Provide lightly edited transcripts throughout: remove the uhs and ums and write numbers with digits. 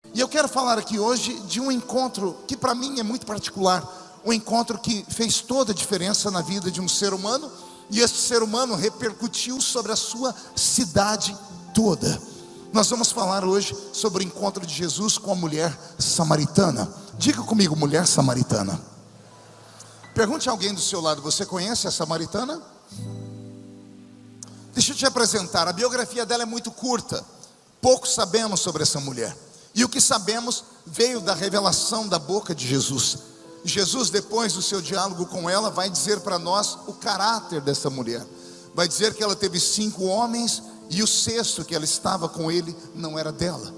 E eu quero falar aqui hoje de um encontro que para mim é muito particular. Um encontro que fez toda a diferença na vida de um ser humano. E esse ser humano repercutiu sobre a sua cidade toda. Nós vamos falar hoje sobre o encontro de Jesus com a mulher samaritana. Diga comigo, mulher samaritana. Pergunte a alguém do seu lado: você conhece a samaritana? Deixa eu te apresentar. A biografia dela é muito curta. Pouco sabemos sobre essa mulher. E o que sabemos veio da revelação da boca de Jesus. Jesus, depois do seu diálogo com ela, vai dizer para nós o caráter dessa mulher. Vai dizer que ela teve 5 homens e o 6º que ela estava com ele não era dela.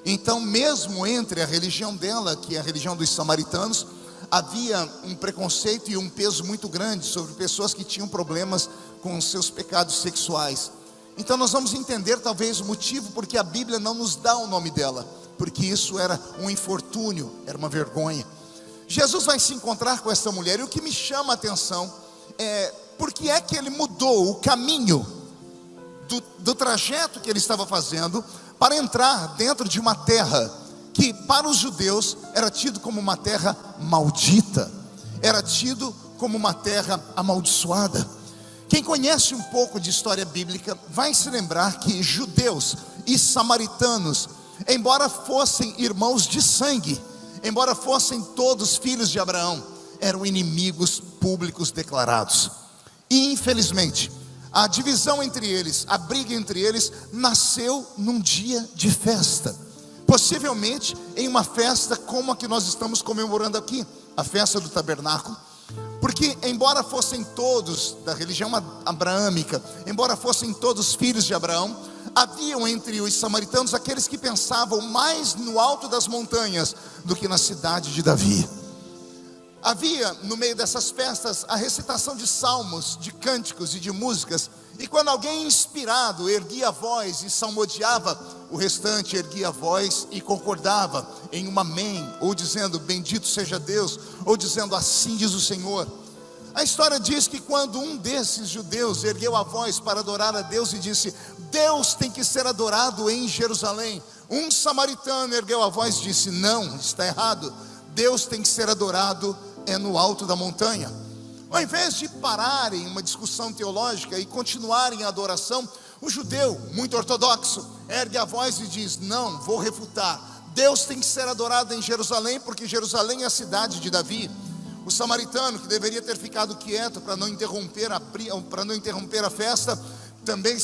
Então, mesmo entre a religião dela, que é a religião dos samaritanos, havia um preconceito e um peso muito grande sobre pessoas que tinham problemas com os seus pecados sexuais. Então nós vamos entender talvez o motivo porque a Bíblia não nos dá o nome dela, porque isso era um infortúnio, era uma vergonha. Jesus vai se encontrar com essa mulher, e o que me chama a atenção é por que é que ele mudou o caminho do trajeto que ele estava fazendo para entrar dentro de uma terra que para os judeus era tido como uma terra maldita, era tido como uma terra amaldiçoada. Quem conhece um pouco de história bíblica vai se lembrar que judeus e samaritanos, embora fossem irmãos de sangue, embora fossem todos filhos de Abraão, eram inimigos públicos declarados. E infelizmente, a divisão entre eles, a briga entre eles, nasceu num dia de festa. Possivelmente em uma festa como a que nós estamos comemorando aqui, a festa do tabernáculo. Porque embora fossem todos da religião abraâmica, embora fossem todos filhos de Abraão, haviam entre os samaritanos aqueles que pensavam mais no alto das montanhas do que na cidade de Davi. Havia no meio dessas festas a recitação de salmos, de cânticos e de músicas. E quando alguém inspirado erguia a voz e salmodiava, o restante erguia a voz e concordava em um amém, ou dizendo bendito seja Deus, ou dizendo assim diz o Senhor. A história diz que quando um desses judeus ergueu a voz para adorar a Deus e disse: Deus tem que ser adorado em Jerusalém, um samaritano ergueu a voz e disse: não, está errado, Deus tem que ser adorado no alto da montanha. Ao invés de pararem uma discussão teológica e continuarem a adoração, o judeu, muito ortodoxo, ergue a voz e diz: não, vou refutar, Deus tem que ser adorado em Jerusalém, porque Jerusalém é a cidade de Davi. O samaritano, que deveria ter ficado quieto para não interromper a festa, também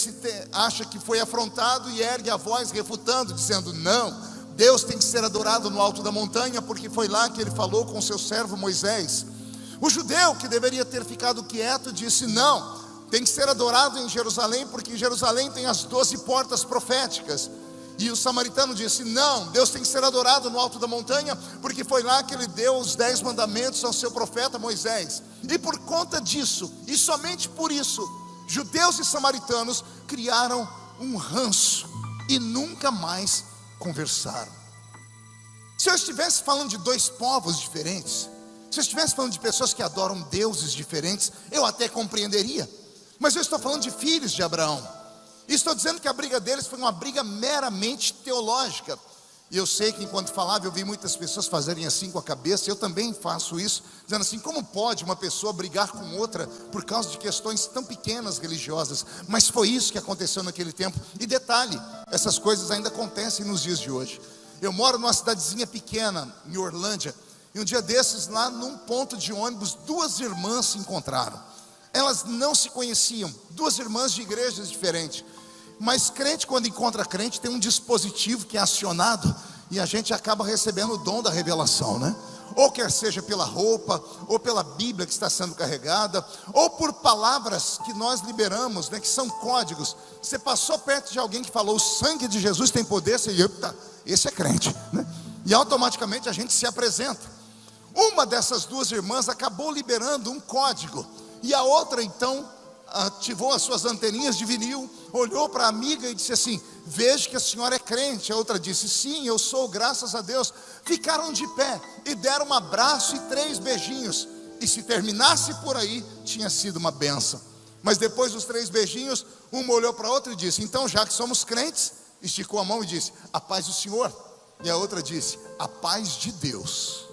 acha que foi afrontado e ergue a voz refutando, dizendo: não, Deus tem que ser adorado no alto da montanha, porque foi lá que ele falou com seu servo Moisés. O judeu, que deveria ter ficado quieto, disse: não, tem que ser adorado em Jerusalém, porque em Jerusalém tem as 12 portas proféticas. E o samaritano disse: não, Deus tem que ser adorado no alto da montanha, porque foi lá que ele deu os 10 mandamentos ao seu profeta Moisés. E por conta disso, e somente por isso, judeus e samaritanos criaram um ranço e nunca mais conversaram. Se eu estivesse falando de 2 povos diferentes, se eu estivesse falando de pessoas que adoram deuses diferentes, eu até compreenderia. Mas eu estou falando de filhos de Abraão. E estou dizendo que a briga deles foi uma briga meramente teológica. E eu sei que enquanto falava, eu vi muitas pessoas fazerem assim com a cabeça. Eu também faço isso, dizendo assim: como pode uma pessoa brigar com outra por causa de questões tão pequenas religiosas? Mas foi isso que aconteceu naquele tempo. E detalhe, essas coisas ainda acontecem nos dias de hoje. Eu moro numa cidadezinha pequena, em Orlândia, e um dia desses, lá num ponto de ônibus, 2 irmãs se encontraram. Elas não se conheciam, 2 irmãs de igrejas diferentes. Mas crente, quando encontra crente, tem um dispositivo que é acionado, e a gente acaba recebendo o dom da revelação, né? Ou quer seja pela roupa, ou pela Bíblia que está sendo carregada, ou por palavras que nós liberamos, né, que são códigos. Você passou perto de alguém que falou: o sangue de Jesus tem poder, você diz: esse é crente, né? E automaticamente a gente se apresenta. Uma dessas 2 irmãs acabou liberando um código, e a outra então ativou as suas anteninhas de vinil, olhou para a amiga e disse assim: vejo que a senhora é crente. A outra disse: sim, eu sou, graças a Deus. Ficaram de pé e deram um abraço e 3 beijinhos. E se terminasse por aí, tinha sido uma bênção. Mas depois dos 3 beijinhos, uma olhou para a outra e disse: então, já que somos crentes, esticou a mão e disse: a paz do Senhor. E a outra disse: a paz de Deus.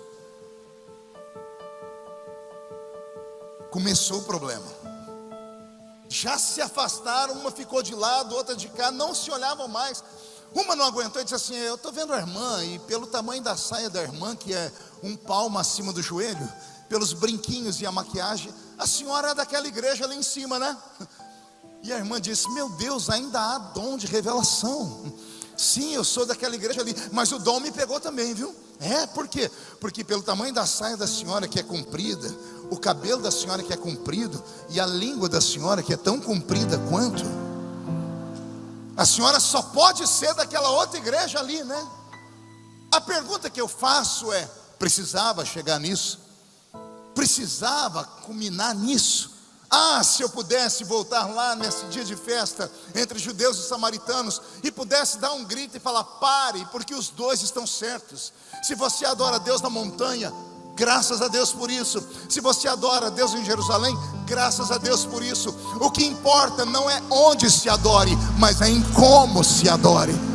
Começou o problema. Já se afastaram, uma ficou de lado, outra de cá, não se olhavam mais. Uma não aguentou e disse assim: eu estou vendo a irmã, e pelo tamanho da saia da irmã, que é um palmo acima do joelho, pelos brinquinhos e a maquiagem, a senhora é daquela igreja ali em cima, né? E a irmã disse: meu Deus, ainda há dom de revelação. Sim, eu sou daquela igreja ali, mas o dom me pegou também, viu? Por quê? Porque pelo tamanho da saia da senhora, que é comprida, o cabelo da senhora, que é comprido, e a língua da senhora, que é tão comprida quanto, a senhora só pode ser daquela outra igreja ali, né? A pergunta que eu faço é: precisava chegar nisso? Precisava culminar nisso? Se eu pudesse voltar lá nesse dia de festa entre judeus e samaritanos e pudesse dar um grito e falar: pare, porque os dois estão certos. Se você adora a Deus na montanha, graças a Deus por isso. Se você adora a Deus em Jerusalém, graças a Deus por isso. O que importa não é onde se adore, mas é em como se adore.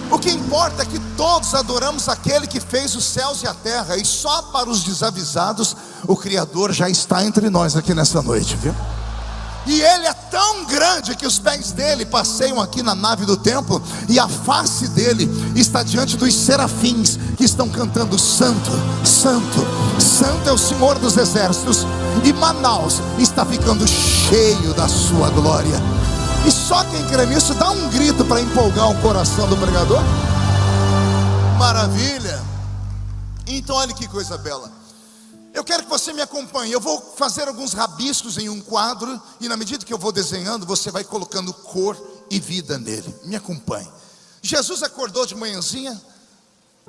O que importa é que todos adoramos aquele que fez os céus e a terra. E só para os desavisados, o Criador já está entre nós aqui nessa noite, viu? E Ele é tão grande que os pés dele passeiam aqui na nave do templo, e a face dele está diante dos serafins, que estão cantando: Santo, Santo, Santo é o Senhor dos exércitos. E Manaus está ficando cheio da sua glória. E só quem crê nisso dá um grito para empolgar o coração do pregador. Maravilha. Então olha que coisa bela. Eu quero que você me acompanhe. Eu vou fazer alguns rabiscos em um quadro, e na medida que eu vou desenhando, você vai colocando cor e vida nele. Me acompanhe. Jesus acordou de manhãzinha.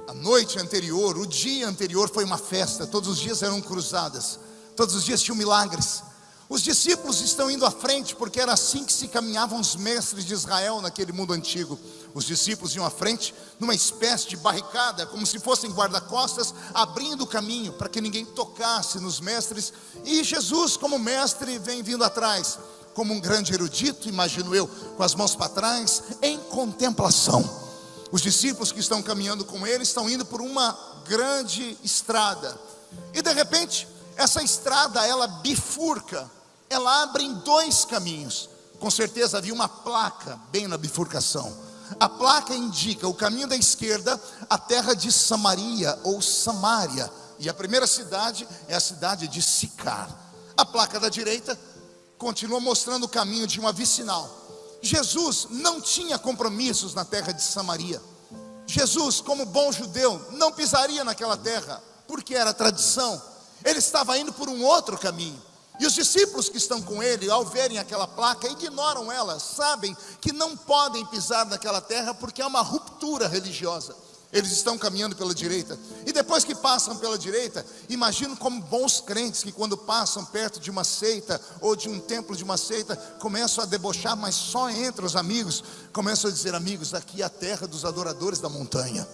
A noite anterior, o dia anterior foi uma festa. Todos os dias eram cruzadas, todos os dias tinham milagres. Os discípulos estão indo à frente, porque era assim que se caminhavam os mestres de Israel naquele mundo antigo. Os discípulos iam à frente, numa espécie de barricada, como se fossem guarda-costas, abrindo o caminho para que ninguém tocasse nos mestres. E Jesus, como mestre, vem vindo atrás, como um grande erudito, imagino eu, com as mãos para trás, em contemplação. Os discípulos que estão caminhando com ele estão indo por uma grande estrada, e de repente essa estrada, ela bifurca, ela abre em dois caminhos. Com certeza havia uma placa bem na bifurcação. A placa indica o caminho da esquerda, a terra de Samaria ou Samária, e a primeira cidade é a cidade de Sicar. A placa da direita continua mostrando o caminho de uma vicinal. Jesus não tinha compromissos na terra de Samaria. Jesus, como bom judeu, não pisaria naquela terra, porque era tradição. Ele estava indo por um outro caminho. E os discípulos que estão com ele, ao verem aquela placa, ignoram ela. Sabem que não podem pisar naquela terra, porque é uma ruptura religiosa. Eles estão caminhando pela direita, e depois que passam pela direita, imagino como bons crentes que quando passam perto de uma seita, ou de um templo de uma seita, começam a debochar, mas só entre os amigos, começam a dizer: amigos, aqui é a terra dos adoradores da montanha.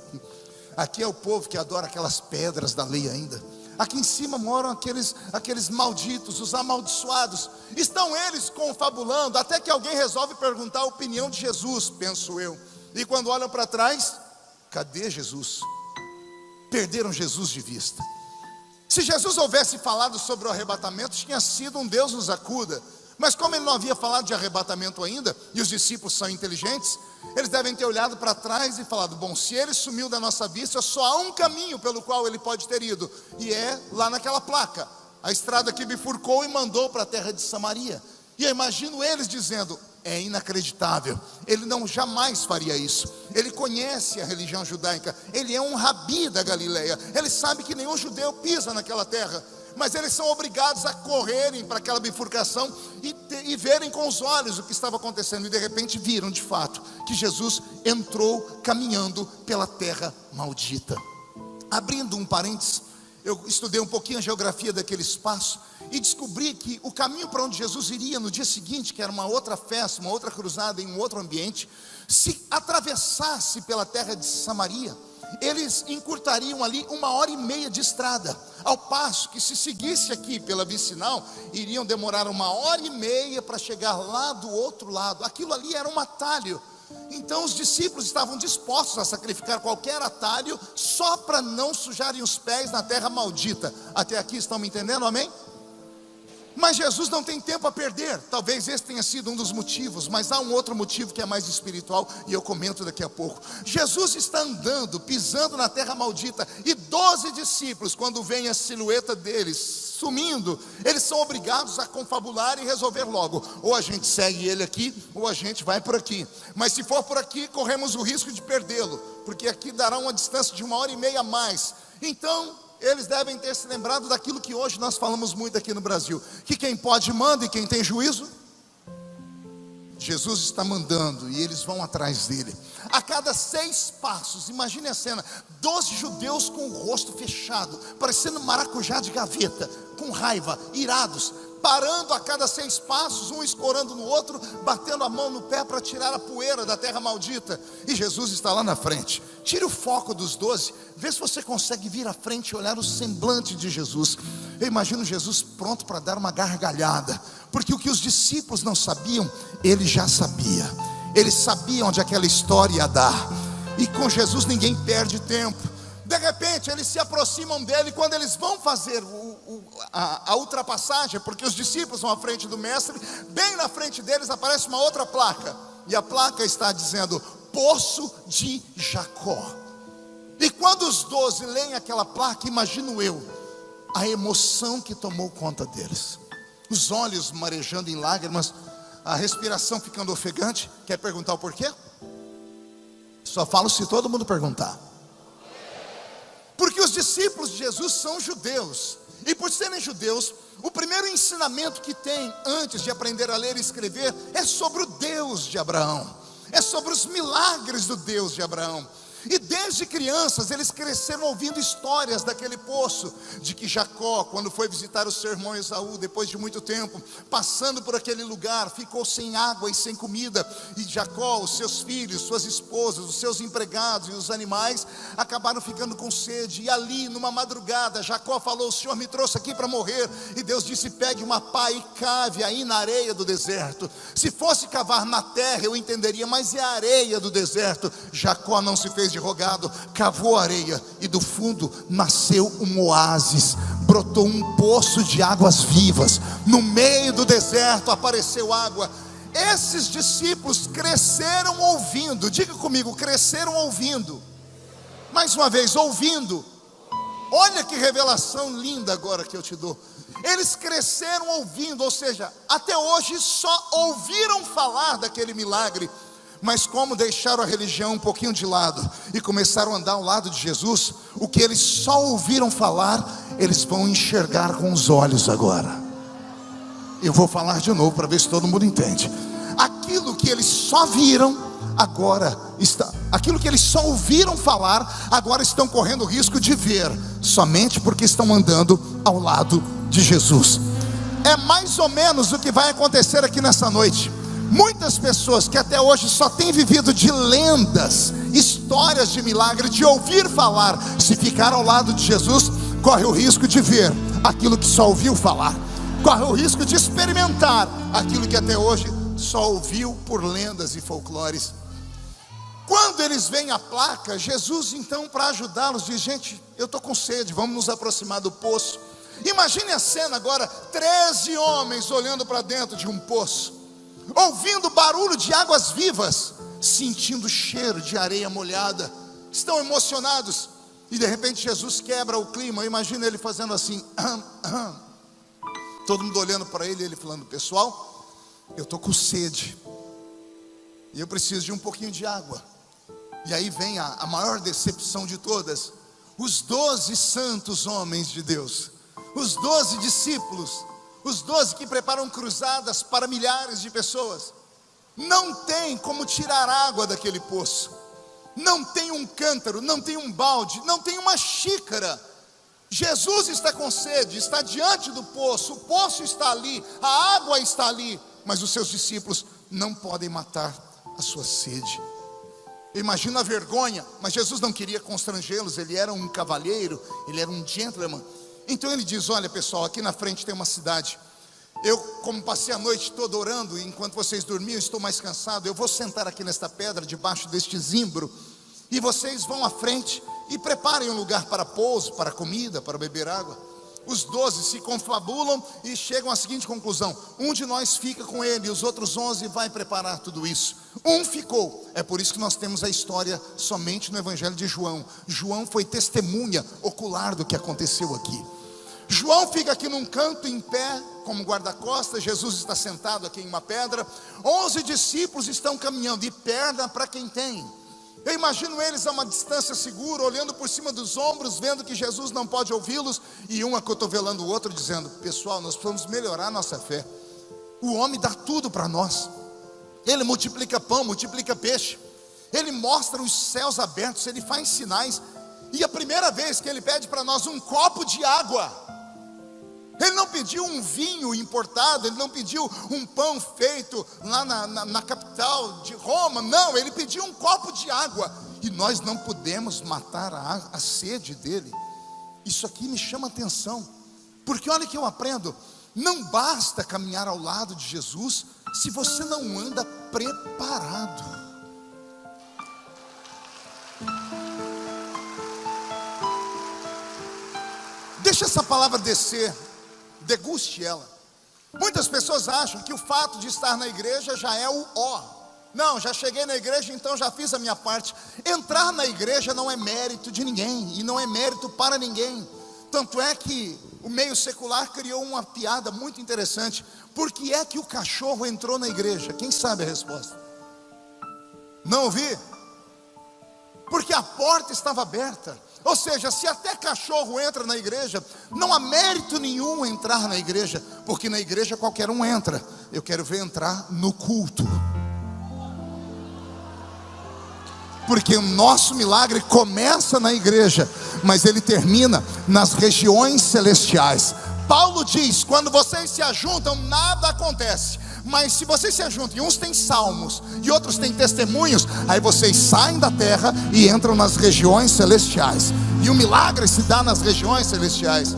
Aqui é o povo que adora aquelas pedras da lei ainda. Aqui em cima moram aqueles malditos, os amaldiçoados. Estão eles confabulando, até que alguém resolve perguntar a opinião de Jesus, penso eu. E quando olham para trás, cadê Jesus? Perderam Jesus de vista. Se Jesus houvesse falado sobre o arrebatamento, tinha sido um Deus nos acuda. Mas como ele não havia falado de arrebatamento ainda, e os discípulos são inteligentes, eles devem ter olhado para trás e falado: bom, se ele sumiu da nossa vista, só há um caminho pelo qual ele pode ter ido, e é lá naquela placa, a estrada que bifurcou e mandou para a terra de Samaria. E eu imagino eles dizendo: é inacreditável, ele não jamais faria isso. Ele conhece a religião judaica, ele é um rabi da Galileia, ele sabe que nenhum judeu pisa naquela terra. Mas eles são obrigados a correrem para aquela bifurcação e verem com os olhos o que estava acontecendo. E de repente viram de fato que Jesus entrou caminhando pela terra maldita. Abrindo um parênteses, eu estudei um pouquinho a geografia daquele espaço e descobri que o caminho para onde Jesus iria no dia seguinte, que era uma outra festa, uma outra cruzada em um outro ambiente, se atravessasse pela terra de Samaria, eles encurtariam ali 1h30 de estrada, ao passo que se seguisse aqui pela vicinal, iriam demorar 1h30 para chegar lá do outro lado. Aquilo ali era um atalho. Então os discípulos estavam dispostos a sacrificar qualquer atalho só para não sujarem os pés na terra maldita. Até aqui estão me entendendo, amém? Mas Jesus não tem tempo a perder. Talvez esse tenha sido um dos motivos, mas há um outro motivo que é mais espiritual, e eu comento daqui a pouco. Jesus está andando, pisando na terra maldita, e 12 discípulos, quando vem a silhueta deles sumindo, eles são obrigados a confabular e resolver logo: ou a gente segue ele aqui, ou a gente vai por aqui. Mas se for por aqui, corremos o risco de perdê-lo, porque aqui dará uma distância de 1h30 a mais. Então eles devem ter se lembrado daquilo que hoje nós falamos muito aqui no Brasil, que quem pode manda e quem tem juízo. Jesus está mandando e eles vão atrás dele. A cada 6 passos, imagine a cena: 12 judeus com o rosto fechado, parecendo maracujá de gaveta, com raiva, irados, parando a cada 6 passos, um escorando no outro, batendo a mão no pé para tirar a poeira da terra maldita. E Jesus está lá na frente. Tire o foco dos 12, vê se você consegue vir à frente e olhar o semblante de Jesus. Eu imagino Jesus pronto para dar uma gargalhada, porque o que os discípulos não sabiam, ele já sabia. Eles sabiam onde aquela história ia dar, e com Jesus ninguém perde tempo. De repente eles se aproximam dele, quando eles vão fazer a ultrapassagem, porque os discípulos vão à frente do mestre, bem na frente deles aparece uma outra placa, e a placa está dizendo: Poço de Jacó. E quando os 12 leem aquela placa, imagino eu a emoção que tomou conta deles, os olhos marejando em lágrimas, a respiração ficando ofegante. Quer perguntar o porquê? Só falo se todo mundo perguntar. Porque os discípulos de Jesus são judeus, e por serem judeus, o primeiro ensinamento que tem antes de aprender a ler e escrever é sobre o Deus de Abraão, é sobre os milagres do Deus de Abraão. E desde crianças eles cresceram ouvindo histórias daquele poço, de que Jacó, quando foi visitar o seu irmão Esaú, depois de muito tempo, passando por aquele lugar, ficou sem água e sem comida. E Jacó, os seus filhos, suas esposas, os seus empregados e os animais acabaram ficando com sede. E ali, numa madrugada, Jacó falou: o Senhor me trouxe aqui para morrer. E Deus disse: pegue uma pá e cave aí na areia do deserto. Se fosse cavar na terra eu entenderia, mas é a areia do deserto. Jacó não se fez de rogado, cavou areia, e do fundo nasceu um oásis, brotou um poço de águas vivas. No meio do deserto apareceu água. Esses discípulos cresceram ouvindo. Diga comigo: cresceram ouvindo. Mais uma vez, ouvindo. Olha que revelação linda agora que eu te dou. Eles cresceram ouvindo, ou seja, até hoje só ouviram falar daquele milagre. Mas como deixaram a religião um pouquinho de lado e começaram a andar ao lado de Jesus, o que eles só ouviram falar, eles vão enxergar com os olhos agora. Eu vou falar de novo para ver se todo mundo entende. Aquilo que eles só viram, agora está. Aquilo que eles só ouviram falar, agora estão correndo o risco de ver, somente porque estão andando ao lado de Jesus. É mais ou menos o que vai acontecer aqui nessa noite. Muitas pessoas que até hoje só têm vivido de lendas, histórias de milagre, de ouvir falar, se ficar ao lado de Jesus, corre o risco de ver aquilo que só ouviu falar, corre o risco de experimentar aquilo que até hoje só ouviu por lendas e folclores. Quando eles veem a placa, Jesus então, para ajudá-los, diz: gente, eu estou com sede, vamos nos aproximar do poço. Imagine a cena agora: 13 homens olhando para dentro de um poço, ouvindo barulho de águas vivas, sentindo cheiro de areia molhada, estão emocionados. E de repente Jesus quebra o clima. Imagina ele fazendo assim, todo mundo olhando para ele, ele falando: pessoal, eu estou com sede e eu preciso de um pouquinho de água. E aí vem a maior decepção de todas: os 12 santos homens de Deus, os 12 discípulos, os 12 que preparam cruzadas para milhares de pessoas, não tem como tirar água daquele poço. Não tem um cântaro, não tem um balde, não tem uma xícara. Jesus está com sede, está diante do poço, o poço está ali, a água está ali, mas os seus discípulos não podem matar a sua sede. Imagina a vergonha, mas Jesus não queria constrangê-los, ele era um cavalheiro, ele era um gentleman. Então ele diz: olha pessoal, aqui na frente tem uma cidade, Eu, como passei a noite toda orando, e enquanto vocês dormiam, estou mais cansado, eu vou sentar aqui nesta pedra, debaixo deste zimbro, e vocês vão à frente e preparem um lugar para pouso, para comida, para beber água. Os 12 se confabulam e chegam à seguinte conclusão: um de nós fica com ele, e os outros 11 vai preparar tudo isso. Um ficou. É por isso que nós temos a história somente no Evangelho de João. João foi testemunha ocular do que aconteceu aqui. João fica aqui num canto em pé, como guarda-costas. Jesus está sentado aqui em uma pedra. 11 discípulos estão caminhando, e perna para quem tem. Eu imagino eles a uma distância segura, olhando por cima dos ombros, vendo que Jesus não pode ouvi-los, e um acotovelando o outro, dizendo: pessoal, nós precisamos melhorar a nossa fé. O homem dá tudo para nós. Ele multiplica pão, multiplica peixe, ele mostra os céus abertos, ele faz sinais. E a primeira vez que ele pede para nós um copo de água, ele não pediu um vinho importado, ele não pediu um pão feito lá na capital de Roma, não, ele pediu um copo de água, e nós não podemos matar a sede dele. Isso aqui me chama atenção, porque olha que eu aprendo: não basta caminhar ao lado de Jesus se você não anda preparado. Deixa essa palavra descer, deguste ela. Muitas pessoas acham que o fato de estar na igreja já é o ó. Não, já cheguei na igreja, então já fiz a minha parte. Entrar na igreja não é mérito de ninguém, e não é mérito para ninguém. Tanto é que o meio secular criou uma piada muito interessante: por que é que o cachorro entrou na igreja? Quem sabe a resposta? Não ouvi? Porque a porta estava aberta. Ou seja, se até cachorro entra na igreja, não há mérito nenhum entrar na igreja, porque na igreja qualquer um entra. Eu quero ver entrar no culto, porque o nosso milagre começa na igreja, mas ele termina nas regiões celestiais. Paulo diz: quando vocês se ajuntam, nada acontece. Mas se vocês se ajuntam, e uns têm salmos e outros têm testemunhos, aí vocês saem da terra e entram nas regiões celestiais. E o milagre se dá nas regiões celestiais.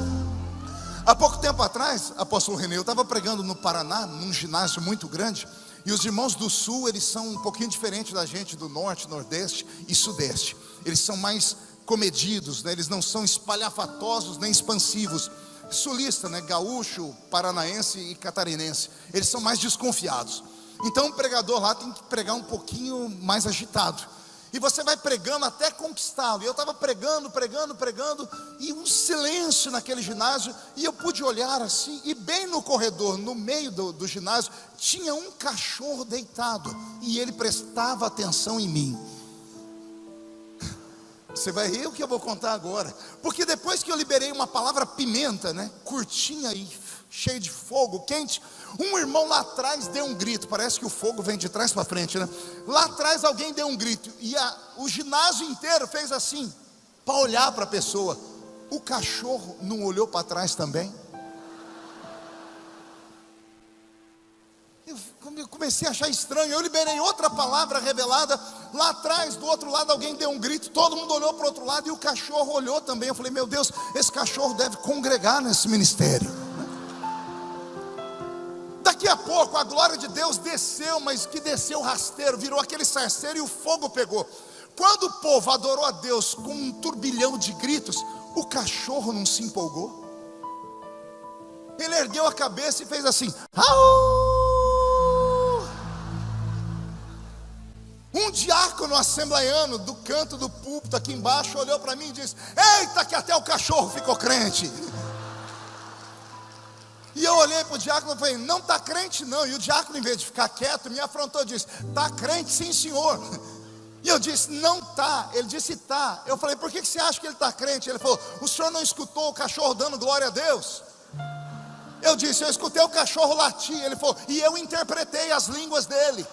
Há pouco tempo atrás, apóstolo Renê, eu estava pregando no Paraná, num ginásio muito grande. E os irmãos do sul, eles são um pouquinho diferentes da gente do norte, nordeste e sudeste. Eles são mais comedidos, né? Eles não são espalhafatosos nem expansivos. Sulista, né? Gaúcho, paranaense e catarinense, eles são mais desconfiados. Então o pregador lá tem que pregar um pouquinho mais agitado, e você vai pregando até conquistá-lo. E eu estava pregando, e um silêncio naquele ginásio, e eu pude olhar assim, e bem no corredor, no meio do ginásio, tinha um cachorro deitado, e ele prestava atenção em mim. Você vai rir o que eu vou contar agora, porque depois que eu liberei uma palavra pimenta, né, curtinha e cheia de fogo quente, um irmão lá atrás deu um grito. Parece que o fogo vem de trás para frente, né? Lá atrás alguém deu um grito, e o ginásio inteiro fez assim, para olhar para a pessoa. O cachorro não olhou para trás também? Eu comecei a achar estranho. Eu liberei outra palavra revelada. Lá atrás, do outro lado, alguém deu um grito. Todo mundo olhou para o outro lado, e o cachorro olhou também. Eu falei: meu Deus, esse cachorro deve congregar nesse ministério. Daqui a pouco a glória de Deus desceu, mas que desceu rasteiro, virou aquele sarceiro, e o fogo pegou. Quando o povo adorou a Deus com um turbilhão de gritos, o cachorro não se empolgou. Ele ergueu a cabeça e fez assim: au! Um diácono assembleiano do canto do púlpito aqui embaixo olhou para mim e disse: eita, que até o cachorro ficou crente. E eu olhei para o diácono e falei: não está crente não. E o diácono, em vez de ficar quieto, me afrontou e disse: está crente sim, senhor. E eu disse: não está. Ele disse: está. Eu falei: por que você acha que ele está crente? Ele falou: o senhor não escutou o cachorro dando glória a Deus? Eu disse: eu escutei o cachorro latir. Ele falou: e eu interpretei as línguas dele.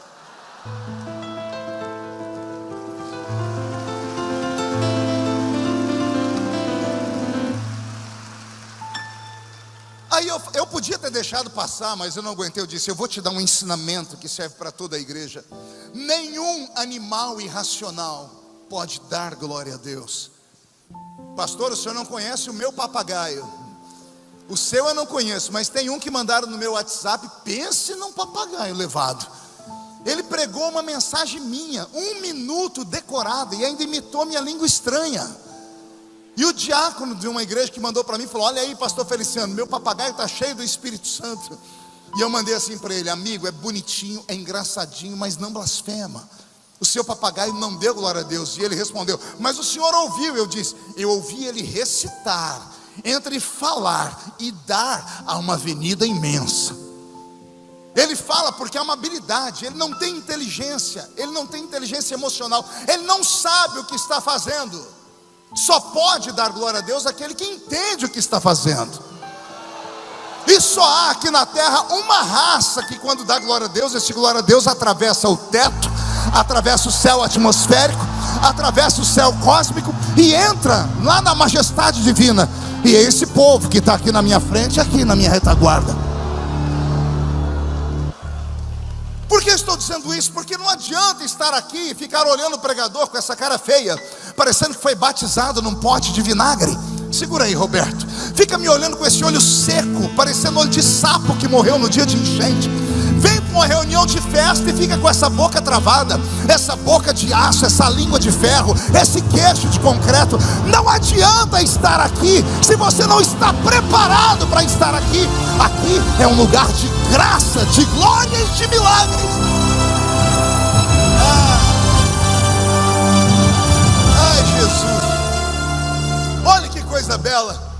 Aí eu podia ter deixado passar, mas eu não aguentei. Eu disse: eu vou te dar um ensinamento que serve para toda a igreja. Nenhum animal irracional pode dar glória a Deus. Pastor, o senhor não conhece o meu papagaio. O seu eu não conheço, mas tem um que mandaram no meu WhatsApp. Pense num papagaio levado. Ele pregou uma mensagem minha, 1 minuto decorada, e ainda imitou minha língua estranha. E o diácono de uma igreja que mandou para mim falou: olha aí, pastor Feliciano, meu papagaio está cheio do Espírito Santo. E eu mandei assim para ele: amigo, é bonitinho, é engraçadinho, mas não blasfema. O seu papagaio não deu glória a Deus. E ele respondeu: mas o senhor ouviu? Eu disse: eu ouvi ele recitar. Entre falar e dar, há uma avenida imensa. Ele fala porque é uma habilidade. Ele não tem inteligência. Ele não tem inteligência emocional. Ele não sabe o que está fazendo. Só pode dar glória a Deus aquele que entende o que está fazendo. E só há aqui na terra uma raça que, quando dá glória a Deus, esse glória a Deus atravessa o teto, atravessa o céu atmosférico, atravessa o céu cósmico e entra lá na majestade divina. E é esse povo que está aqui na minha frente, aqui na minha retaguarda. Por que estou dizendo isso? Porque não adianta estar aqui e ficar olhando o pregador com essa cara feia, parecendo que foi batizado num pote de vinagre. Segura aí, Roberto. Fica me olhando com esse olho seco, parecendo olho de sapo que morreu no dia de enchente. Vem para uma reunião de festa e fica com essa boca travada, essa boca de aço, essa língua de ferro, esse queixo de concreto. Não adianta estar aqui se você não está preparado para estar aqui. Aqui é um lugar de graça, de glória e de milagres. Ai, Jesus. Olha que coisa bela.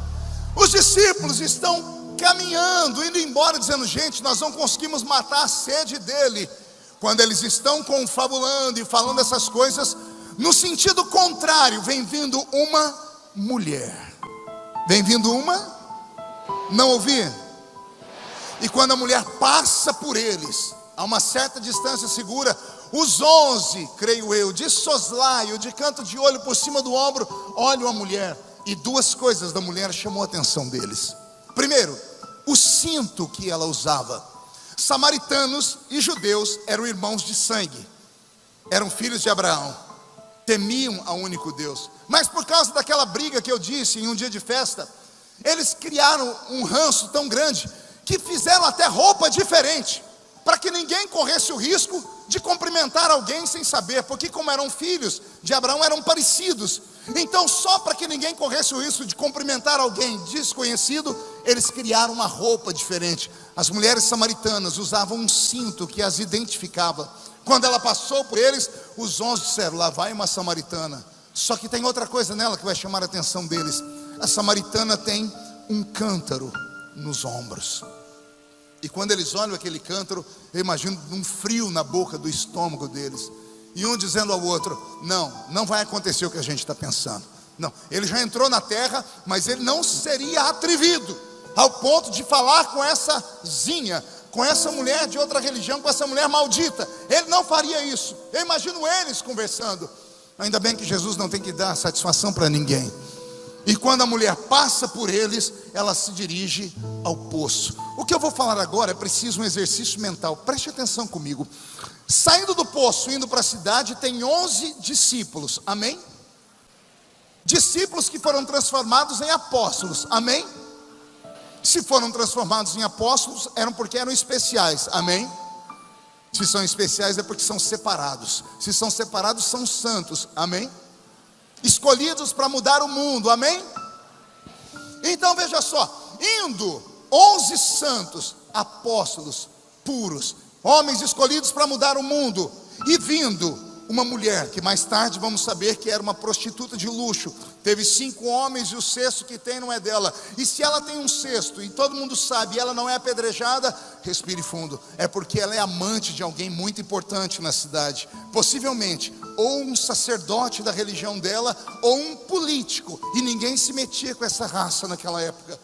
Os discípulos estão caminhando, indo embora, dizendo: gente, nós não conseguimos matar a sede dele. Quando eles estão confabulando e falando essas coisas, no sentido contrário, vem vindo uma mulher. Vem vindo uma? Não ouvi? E quando a mulher passa por eles, a uma certa distância segura, os 11, creio eu, de soslaio, de canto de olho por cima do ombro, olham a mulher. E 2 coisas da mulher chamou a atenção deles. Primeiro, o cinto que ela usava. Samaritanos e judeus eram irmãos de sangue, eram filhos de Abraão, temiam ao único Deus. Mas por causa daquela briga que eu disse em um dia de festa, eles criaram um ranço tão grande que fizeram até roupa diferente, para que ninguém corresse o risco de cumprimentar alguém sem saber, porque como eram filhos de Abraão, eram parecidos. Então, só para que ninguém corresse o risco de cumprimentar alguém desconhecido, eles criaram uma roupa diferente. As mulheres samaritanas usavam um cinto que as identificava. Quando ela passou por eles, os 11 disseram: lá vai uma samaritana. Só que tem outra coisa nela que vai chamar a atenção deles. A samaritana tem um cântaro nos ombros. E quando eles olham aquele cântaro, eu imagino um frio na boca do estômago deles. E um dizendo ao outro: não vai acontecer o que a gente está pensando. Não, ele já entrou na terra, mas ele não seria atrevido ao ponto de falar com essa zinha, com essa mulher de outra religião, com essa mulher maldita. Ele não faria isso. Eu imagino eles conversando. Ainda bem que Jesus não tem que dar satisfação para ninguém. E quando a mulher passa por eles, ela se dirige ao poço. O que eu vou falar agora é preciso um exercício mental. Preste atenção comigo. Saindo do poço, indo para a cidade, tem 11 discípulos, amém? Discípulos que foram transformados em apóstolos, amém? Se foram transformados em apóstolos, eram porque eram especiais, amém? Se são especiais é porque são separados. Se são separados, são santos, amém? Escolhidos para mudar o mundo, amém? Então veja só, indo 11 santos, apóstolos puros, homens escolhidos para mudar o mundo, e vindo uma mulher, que mais tarde vamos saber que era uma prostituta de luxo, teve 5 homens e o 6º que tem não é dela. E se ela tem um 6º e todo mundo sabe, e ela não é apedrejada, respire fundo, é porque ela é amante de alguém muito importante na cidade, possivelmente ou um sacerdote da religião dela, ou um político, e ninguém se metia com essa raça naquela época.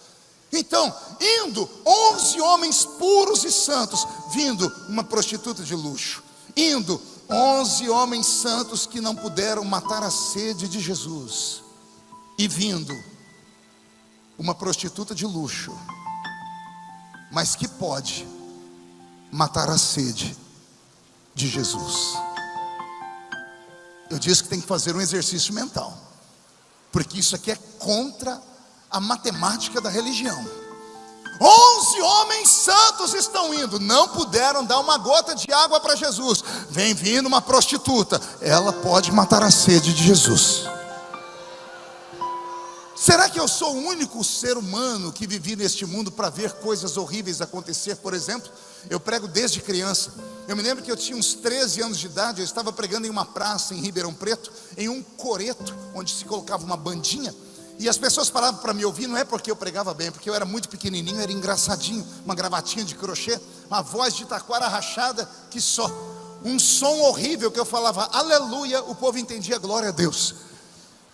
Então, indo 11 homens puros e santos, vindo uma prostituta de luxo, indo 11 homens santos que não puderam matar a sede de Jesus, e vindo uma prostituta de luxo, mas que pode matar a sede de Jesus. Eu disse que tem que fazer um exercício mental, porque isso aqui é contra a matemática da religião. 11 homens santos estão indo, não puderam dar uma gota de água para Jesus. Vem vindo uma prostituta, ela pode matar a sede de Jesus. Será que eu sou o único ser humano que vivi neste mundo para ver coisas horríveis acontecer? Por exemplo, eu prego desde criança. Eu me lembro que eu tinha uns 13 anos de idade. Eu estava pregando em uma praça em Ribeirão Preto, em um coreto, onde se colocava uma bandinha. E as pessoas paravam para me ouvir, não é porque eu pregava bem, porque eu era muito pequenininho, era engraçadinho, uma gravatinha de crochê, uma voz de taquara rachada, que só, um som horrível que eu falava aleluia, o povo entendia glória a Deus.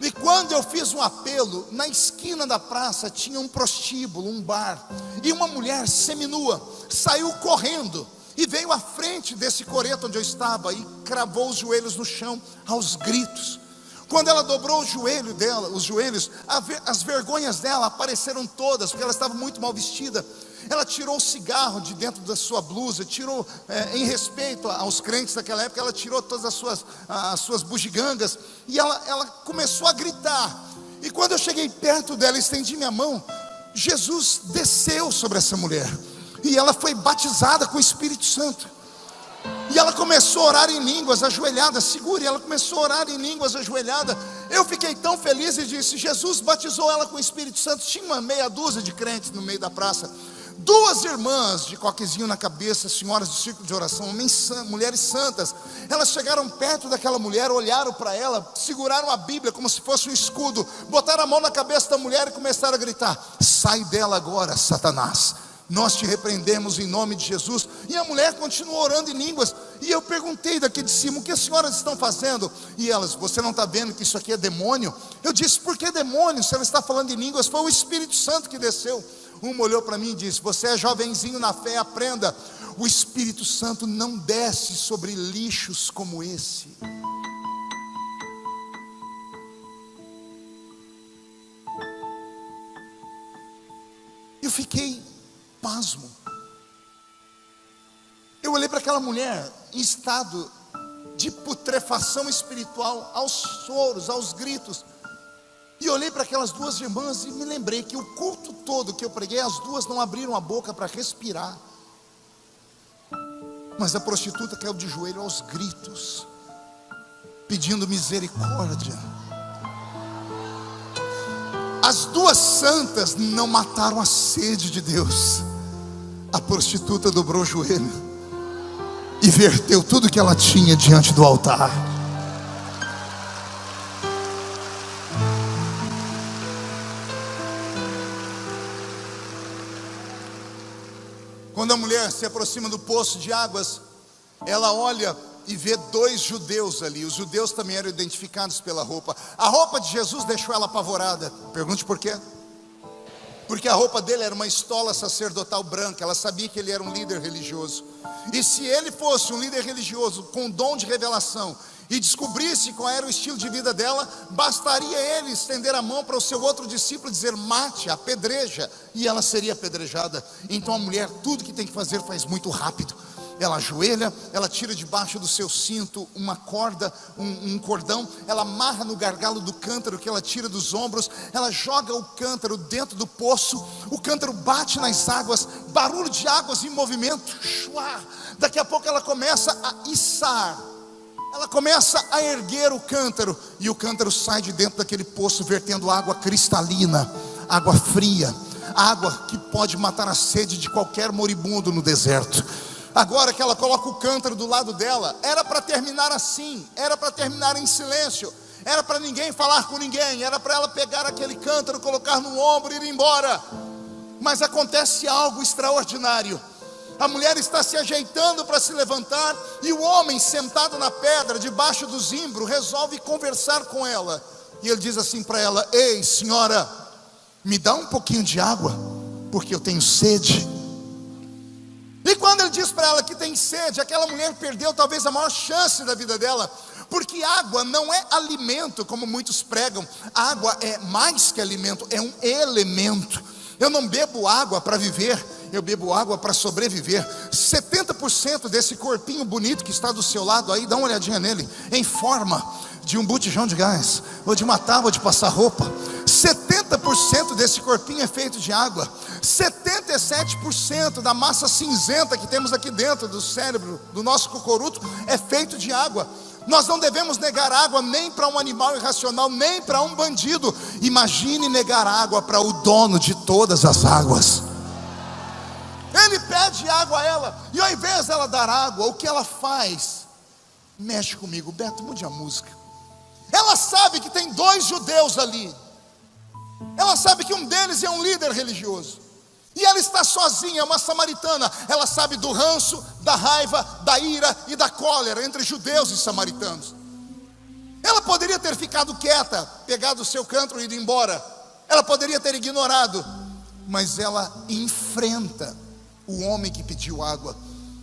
E quando eu fiz um apelo, na esquina da praça tinha um prostíbulo, um bar, e uma mulher seminua saiu correndo e veio à frente desse coreto onde eu estava e cravou os joelhos no chão aos gritos. Quando ela dobrou o joelho dela, os joelhos, as vergonhas dela apareceram todas, porque ela estava muito mal vestida. Ela tirou o cigarro de dentro da sua blusa, tirou, em respeito aos crentes daquela época, ela tirou todas as suas bugigangas, e ela começou a gritar. E quando eu cheguei perto dela, estendi minha mão, Jesus desceu sobre essa mulher, e ela foi batizada com o Espírito Santo. E ela começou a orar em línguas, ajoelhada, segure, ela começou a orar em línguas, ajoelhada. Eu fiquei tão feliz e disse, Jesus batizou ela com o Espírito Santo. Tinha uma meia dúzia de crentes no meio da praça, 2 irmãs de coquezinho na cabeça, senhoras do círculo de oração, mulheres santas. Elas chegaram perto daquela mulher, olharam para ela, seguraram a Bíblia como se fosse um escudo, botaram a mão na cabeça da mulher e começaram a gritar, sai dela agora, Satanás, nós te repreendemos em nome de Jesus. E a mulher continuou orando em línguas. E eu perguntei daqui de cima, o que as senhoras estão fazendo? E elas, você não está vendo que isso aqui é demônio? Eu disse, por que demônio? Se ela está falando em línguas, foi o Espírito Santo que desceu. Uma olhou para mim e disse, você é jovenzinho na fé, aprenda, o Espírito Santo não desce sobre lixos como esse. Eu fiquei pasmo. Eu olhei para aquela mulher em estado de putrefação espiritual, aos choros, aos gritos, e olhei para aquelas 2 irmãs e me lembrei que o culto todo que eu preguei, as 2 não abriram a boca para respirar, mas a prostituta caiu de joelho aos gritos, pedindo misericórdia. As 2 santas não mataram a sede de Deus. A prostituta dobrou o joelho e verteu tudo que ela tinha diante do altar. Quando a mulher se aproxima do poço de águas, ela olha e vê 2 judeus ali. Os judeus também eram identificados pela roupa. A roupa de Jesus deixou ela apavorada. Pergunte por quê? Porque a roupa dele era uma estola sacerdotal branca. Ela sabia que ele era um líder religioso. E se ele fosse um líder religioso com dom de revelação e descobrisse qual era o estilo de vida dela, bastaria ele estender a mão para o seu outro discípulo e dizer, mate, apedreja, e ela seria apedrejada. Então a mulher, tudo que tem que fazer, faz muito rápido. Ela ajoelha, ela tira debaixo do seu cinto uma corda, um cordão, ela amarra no gargalo do cântaro que ela tira dos ombros, ela joga o cântaro dentro do poço, o cântaro bate nas águas, barulho de águas em movimento, daqui a pouco ela começa a içar, ela começa a erguer o cântaro, e o cântaro sai de dentro daquele poço, vertendo água cristalina, água fria, água que pode matar a sede de qualquer moribundo no deserto. Agora que ela coloca o cântaro do lado dela, era para terminar assim, era para terminar em silêncio, era para ninguém falar com ninguém, era para ela pegar aquele cântaro, colocar no ombro e ir embora. Mas acontece algo extraordinário. A mulher está se ajeitando para se levantar, e o homem sentado na pedra, debaixo do zimbro, resolve conversar com ela. E ele diz assim para ela, ei senhora, me dá um pouquinho de água, porque eu tenho sede. E quando ele diz para ela que tem sede, aquela mulher perdeu talvez a maior chance da vida dela, porque água não é alimento como muitos pregam. Água é mais que alimento, é um elemento. Eu não bebo água para viver, eu bebo água para sobreviver. 70% desse corpinho bonito que está do seu lado aí, dá uma olhadinha nele, em forma de um botijão de gás, ou de uma tábua de passar roupa. 70% 80% desse corpinho é feito de água. 77% da massa cinzenta que temos aqui dentro do cérebro, do nosso cocoruto, é feito de água. Nós não devemos negar água nem para um animal irracional, nem para um bandido. Imagine negar água para o dono de todas as águas. Ele pede água a ela, e ao invés dela dar água, o que ela faz? Mexe comigo, Beto, mude a música. Ela sabe que tem 2 judeus ali. Ela sabe que um deles é um líder religioso. E ela está sozinha, é uma samaritana. Ela sabe do ranço, da raiva, da ira e da cólera entre judeus e samaritanos. Ela poderia ter ficado quieta, pegado o seu canto e ido embora. Ela poderia ter ignorado. Mas ela enfrenta o homem que pediu água.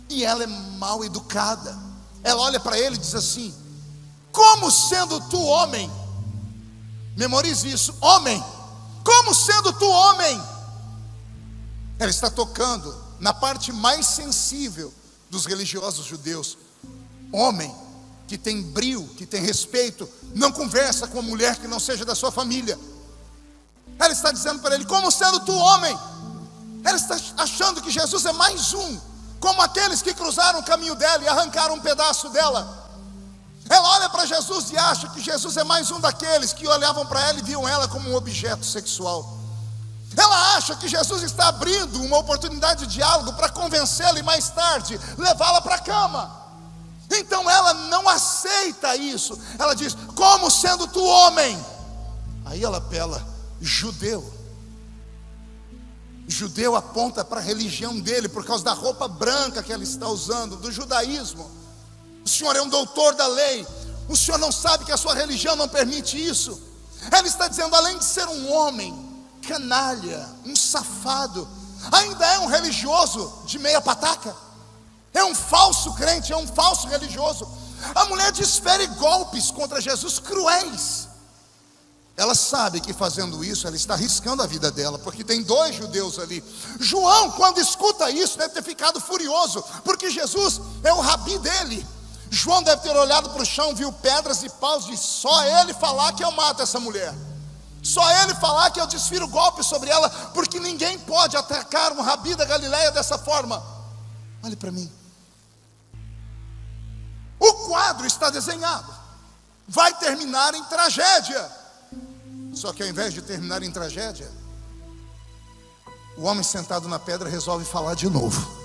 E ela é mal educada. Ela olha para ele e diz assim: como sendo tu homem, memorize isso, homem, como sendo tu homem. Ela está tocando na parte mais sensível dos religiosos judeus. Homem que tem brio, que tem respeito, não conversa com uma mulher que não seja da sua família. Ela está dizendo para ele: como sendo tu homem. Ela está achando que Jesus é mais um, como aqueles que cruzaram o caminho dela e arrancaram um pedaço dela. Ela olha para Jesus e acha que Jesus é mais um daqueles que olhavam para ela e viam ela como um objeto sexual. Ela acha que Jesus está abrindo uma oportunidade de diálogo para convencê-la e mais tarde levá-la para a cama. Então ela não aceita isso. Ela diz: como sendo tu homem. Aí ela apela: judeu. Judeu aponta para a religião dele por causa da roupa branca que ela está usando, do judaísmo. O senhor é um doutor da lei. O senhor não sabe que a sua religião não permite isso. Ela está dizendo: além de ser um homem canalha, um safado, ainda é um religioso de meia pataca. É um falso crente, é um falso religioso. A mulher desfere golpes contra Jesus cruéis. Ela sabe que fazendo isso ela está arriscando a vida dela, porque tem 2 judeus ali. João, quando escuta isso, deve ter ficado furioso, porque Jesus é o rabi dele. João deve ter olhado para o chão, viu pedras e paus, e só ele falar que eu mato essa mulher. Só ele falar que eu desfiro golpe sobre ela, porque ninguém pode atacar um rabi da Galileia dessa forma. Olhe para mim. O quadro está desenhado. Vai terminar em tragédia. Só que ao invés de terminar em tragédia, o homem sentado na pedra resolve falar de novo.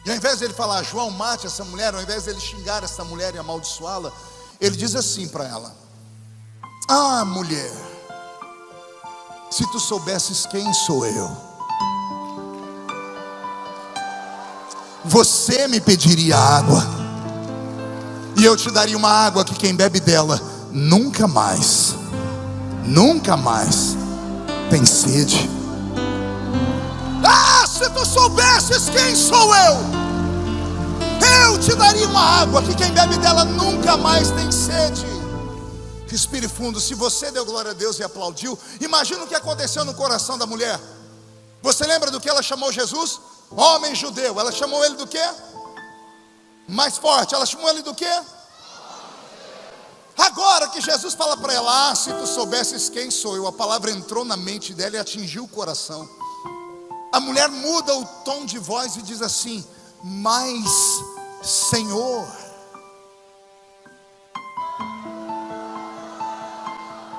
E ao invés de ele falar: João, mate essa mulher, ao invés de ele xingar essa mulher e amaldiçoá-la, ele diz assim para ela: ah, mulher, se tu soubesses quem sou eu, você me pediria água, e eu te daria uma água que quem bebe dela nunca mais tem sede. Ah, se tu soubesses quem sou eu te daria uma água que quem bebe dela nunca mais tem sede. Respire fundo. Se você deu glória a Deus e aplaudiu, imagina o que aconteceu no coração da mulher. Você lembra do que ela chamou Jesus? Homem judeu. Ela chamou ele do quê? Mais forte. Ela chamou ele do quê? Agora que Jesus fala para ela: ah, se tu soubesses quem sou eu, a palavra entrou na mente dela e atingiu o coração. A mulher muda o tom de voz e diz assim: mas Senhor.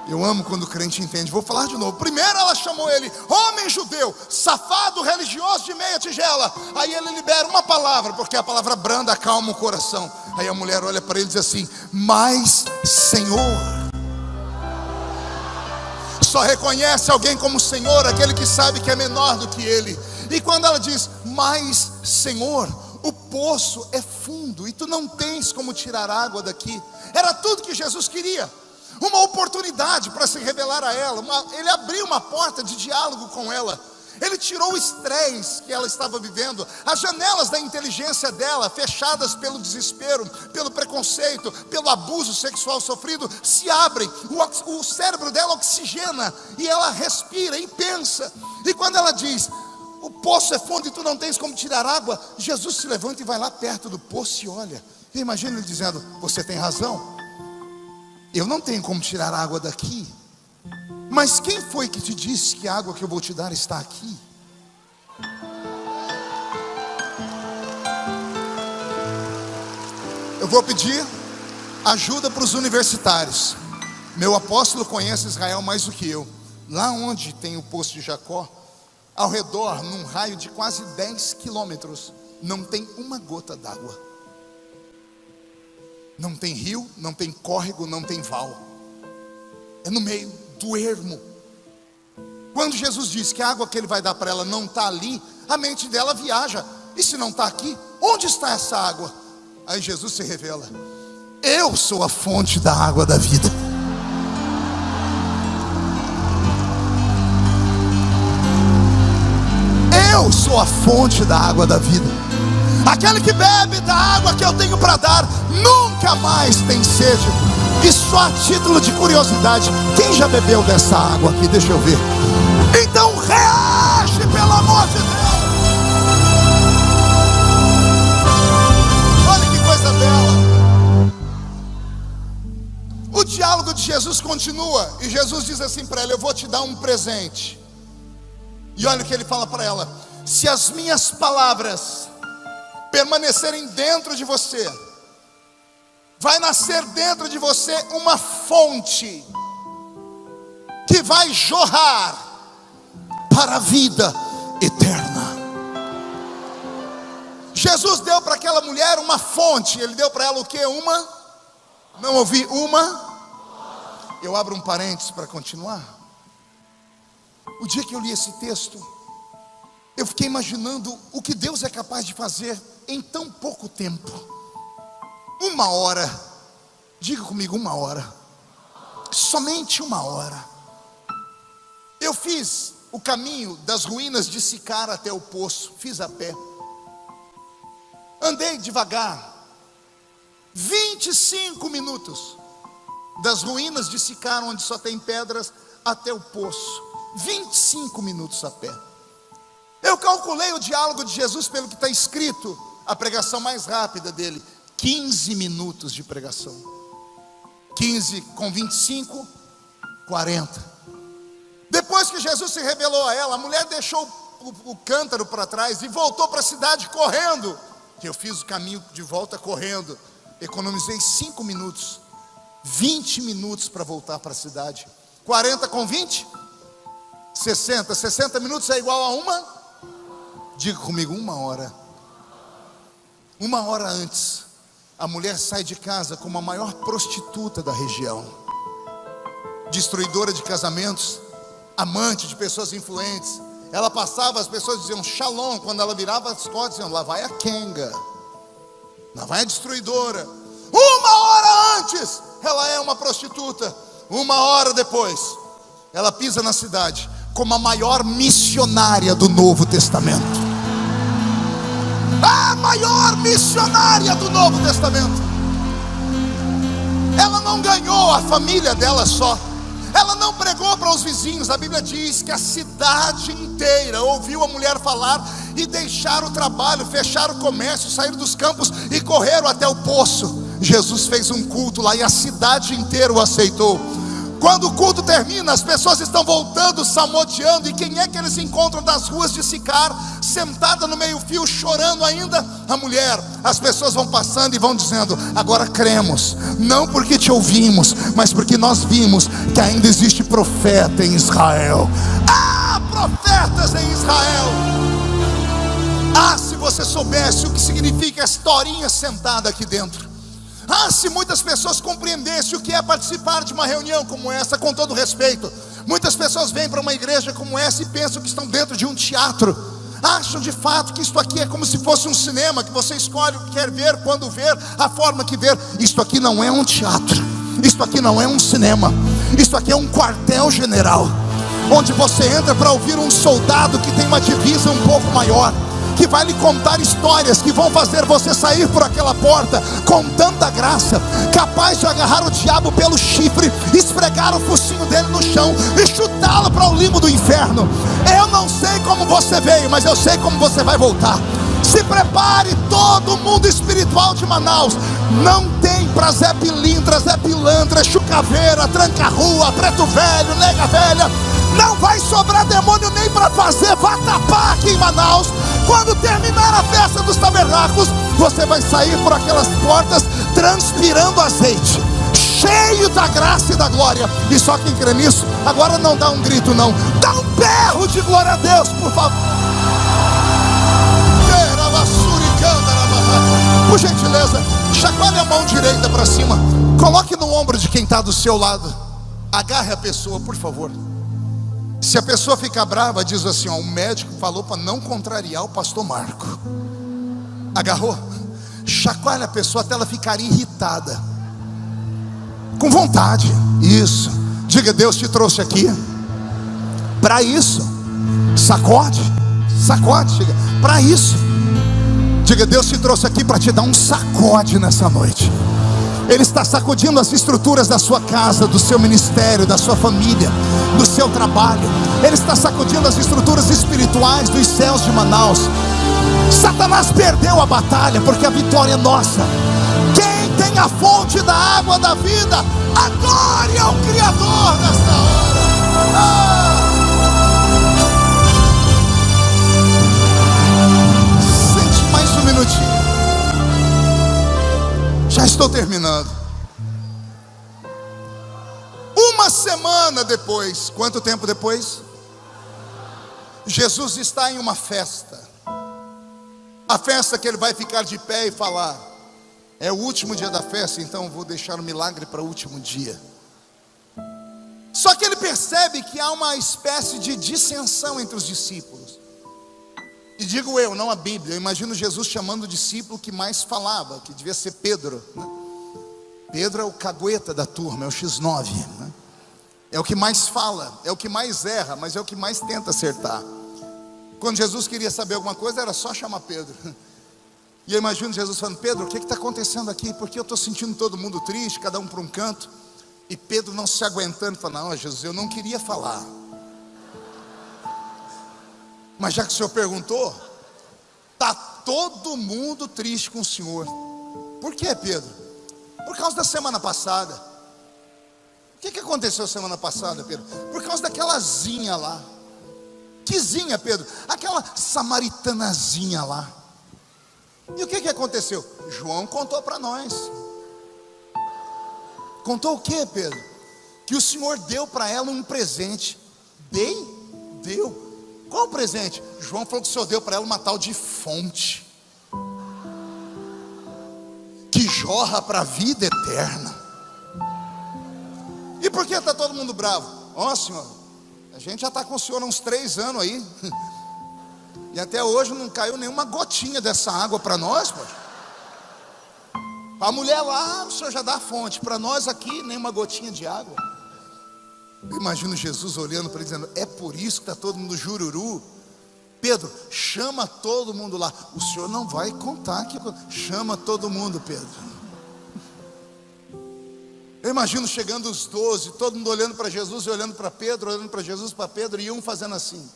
Eu amo quando o crente entende. Vou falar de novo. Primeiro ela chamou ele homem judeu, safado, religioso de meia tigela. Aí ele libera uma palavra, porque a palavra branda acalma o coração. Aí a mulher olha para ele e diz assim: mas Senhor. Só reconhece alguém como Senhor aquele que sabe que é menor do que ele. E quando ela diz mas Senhor, o poço é fundo e tu não tens como tirar água daqui. Era tudo que Jesus queria. Uma oportunidade para se revelar a ela. Ele abriu uma porta de diálogo com ela. Ele tirou o estresse que ela estava vivendo. As janelas da inteligência dela, fechadas pelo desespero, pelo preconceito, pelo abuso sexual sofrido, se abrem. O cérebro dela oxigena e ela respira e pensa. E quando ela diz: o poço é fundo e tu não tens como tirar água, Jesus se levanta e vai lá perto do poço e olha. E imagina ele dizendo: você tem razão, eu não tenho como tirar água daqui, Mas quem foi que te disse que a água que eu vou te dar está aqui? Eu vou pedir ajuda para os universitários. Meu apóstolo conhece Israel mais do que eu. Lá onde tem o poço de Jacó, ao redor, num raio de quase 10 quilômetros, não tem uma gota d'água. Não tem rio, não tem córrego, não tem val. É no meio do ermo. Quando Jesus diz que a água que ele vai dar para ela não está ali, a mente dela viaja. E se não está aqui, onde está essa água? Aí Jesus se revela: eu sou a fonte da água da vida. Eu sou a fonte da água da vida. Aquele que bebe da água que eu tenho para dar nunca mais tem sede. E só a título de curiosidade, quem já bebeu dessa água aqui? Deixa eu ver. Então reage, pelo amor de Deus. Olha que coisa bela. O diálogo de Jesus continua. E Jesus diz assim para ela: eu vou te dar um presente. E olha o que ele fala para ela: se as minhas palavras permanecerem dentro de você, vai nascer dentro de você uma fonte que vai jorrar para a vida eterna. Jesus deu para aquela mulher uma fonte. Ele deu para ela o que? Não ouvi, eu abro um parênteses para continuar. O dia que eu li esse texto, eu fiquei imaginando o que Deus é capaz de fazer em tão pouco tempo. 1 hora, diga comigo, 1 hora, somente 1 hora. Eu fiz o caminho das ruínas de Sicar até o poço, fiz a pé, andei devagar, 25 minutos, das ruínas de Sicar, onde só tem pedras, até o poço, 25 minutos a pé. Eu calculei o diálogo de Jesus pelo que está escrito, a pregação mais rápida dele, 15 minutos de pregação. 15 com 25, 40. Depois que Jesus se revelou a ela, a mulher deixou o cântaro para trás e voltou para a cidade correndo. Que eu fiz o caminho de volta correndo. Economizei 5 minutos, 20 minutos para voltar para a cidade. 40 com 20, 60. 60 minutos é igual a uma? Diga comigo, 1 hora. 1 hora antes, a mulher sai de casa como a maior prostituta da região, destruidora de casamentos, amante de pessoas influentes. Ela passava, as pessoas diziam shalom. Quando ela virava as costas, diziam: lá vai a Kenga, lá vai a destruidora. 1 hora antes, ela é uma prostituta. 1 hora depois, ela pisa na cidade como a maior missionária do Novo Testamento. A maior missionária do Novo Testamento. Ela não ganhou a família dela só, ela não pregou para os vizinhos. A Bíblia diz que a cidade inteira ouviu a mulher falar e deixaram o trabalho, fecharam o comércio, saíram dos campos e correram até o poço. Jesus fez um culto lá e a cidade inteira o aceitou. Quando o culto termina, as pessoas estão voltando, salmodiando. E quem é que eles encontram nas ruas de Sicar, sentada no meio-fio, chorando ainda? A mulher. As pessoas vão passando e vão dizendo: agora cremos, não porque te ouvimos, mas porque nós vimos que ainda existe profeta em Israel. Ah, profetas em Israel! Ah, se você soubesse o que significa esta horinha sentada aqui dentro. Ah, se muitas pessoas compreendessem o que é participar de uma reunião como essa, com todo respeito. Muitas pessoas vêm para uma igreja como essa e pensam que estão dentro de um teatro. Acham de fato que isto aqui é como se fosse um cinema, que você escolhe o que quer ver, quando ver, a forma que ver. Isto aqui não é um teatro, isto aqui não é um cinema, isto aqui é um quartel-general, onde você entra para ouvir um soldado que tem uma divisa um pouco maior, que vai lhe contar histórias que vão fazer você sair por aquela porta com tanta graça, capaz de agarrar o diabo pelo chifre, esfregar o focinho dele no chão e chutá-lo para o limo do inferno. Eu não sei como você veio, mas eu sei como você vai voltar. Se prepare, todo mundo espiritual de Manaus. Não tem pra Zé Pilintra, Zé Pilantra, Chucaveira, Tranca-Rua, Preto Velho, Nega Velha. Não vai sobrar demônio nem para fazer vatapá aqui em Manaus. Quando terminar a festa dos tabernáculos, você vai sair por aquelas portas transpirando azeite, cheio da graça e da glória. E só quem crê nisso, agora não dá um grito não, dá um berro de glória a Deus, por favor. Por gentileza, chacoalhe a mão direita para cima, coloque no ombro de quem está do seu lado, agarre a pessoa, por favor. Se a pessoa ficar brava, diz assim: ó, o médico falou para não contrariar o pastor Marco. Agarrou? Chacoalha a pessoa até ela ficar irritada, com vontade. Isso. Diga: Deus te trouxe aqui para isso. Sacode, sacode, diga, para isso. Diga: Deus te trouxe aqui para te dar um sacode nessa noite. Ele está sacudindo as estruturas da sua casa, do seu ministério, da sua família, do seu trabalho. Ele está sacudindo as estruturas espirituais dos céus de Manaus. Satanás perdeu a batalha, porque a vitória é nossa. Quem tem a fonte da água da vida, adore ao Criador nesta hora. Sente mais um minutinho. Já estou terminando. Uma semana depois, quanto tempo depois? Jesus está em uma festa. A festa que ele vai ficar de pé e falar: é o último dia da festa, então vou deixar o milagre para o último dia. Só que ele percebe que há uma espécie de dissensão entre os discípulos. E digo eu, não a Bíblia. Eu imagino Jesus chamando o discípulo que mais falava, que devia ser Pedro, né? Pedro é o cagueta da turma, é o X9, né? É o que mais fala, é o que mais erra, mas é o que mais tenta acertar. Quando Jesus queria saber alguma coisa, era só chamar Pedro. E eu imagino Jesus falando: Pedro, o que está acontecendo aqui? Porque eu estou sentindo todo mundo triste, cada um para um canto. E Pedro não se aguentando, fala: não, Jesus, eu não queria falar, mas já que o senhor perguntou, está todo mundo triste com o senhor. Por quê, Pedro? Por causa da semana passada. O que aconteceu semana passada, Pedro? Por causa daquela zinha lá. Que zinha, Pedro? Aquela samaritanazinha lá. E o que aconteceu? João contou para nós. Contou o que, Pedro? Que o Senhor deu para ela um presente. Deu. Qual o presente? João falou que o Senhor deu para ela uma tal de fonte, que jorra para a vida eterna. E por que está todo mundo bravo? Ó, Senhor, a gente já está com o Senhor há uns 3 anos aí, e até hoje não caiu nenhuma gotinha dessa água para nós, poxa. Para a mulher lá, o Senhor já dá a fonte. Para nós aqui, nenhuma gotinha de água. Eu imagino Jesus olhando para ele, dizendo: é por isso que está todo mundo jururu. Pedro, chama todo mundo lá. O Senhor não vai contar que... Chama todo mundo, Pedro. Eu imagino chegando os 12, todo mundo olhando para Jesus e olhando para Pedro, olhando para Jesus, para Pedro, e um fazendo assim.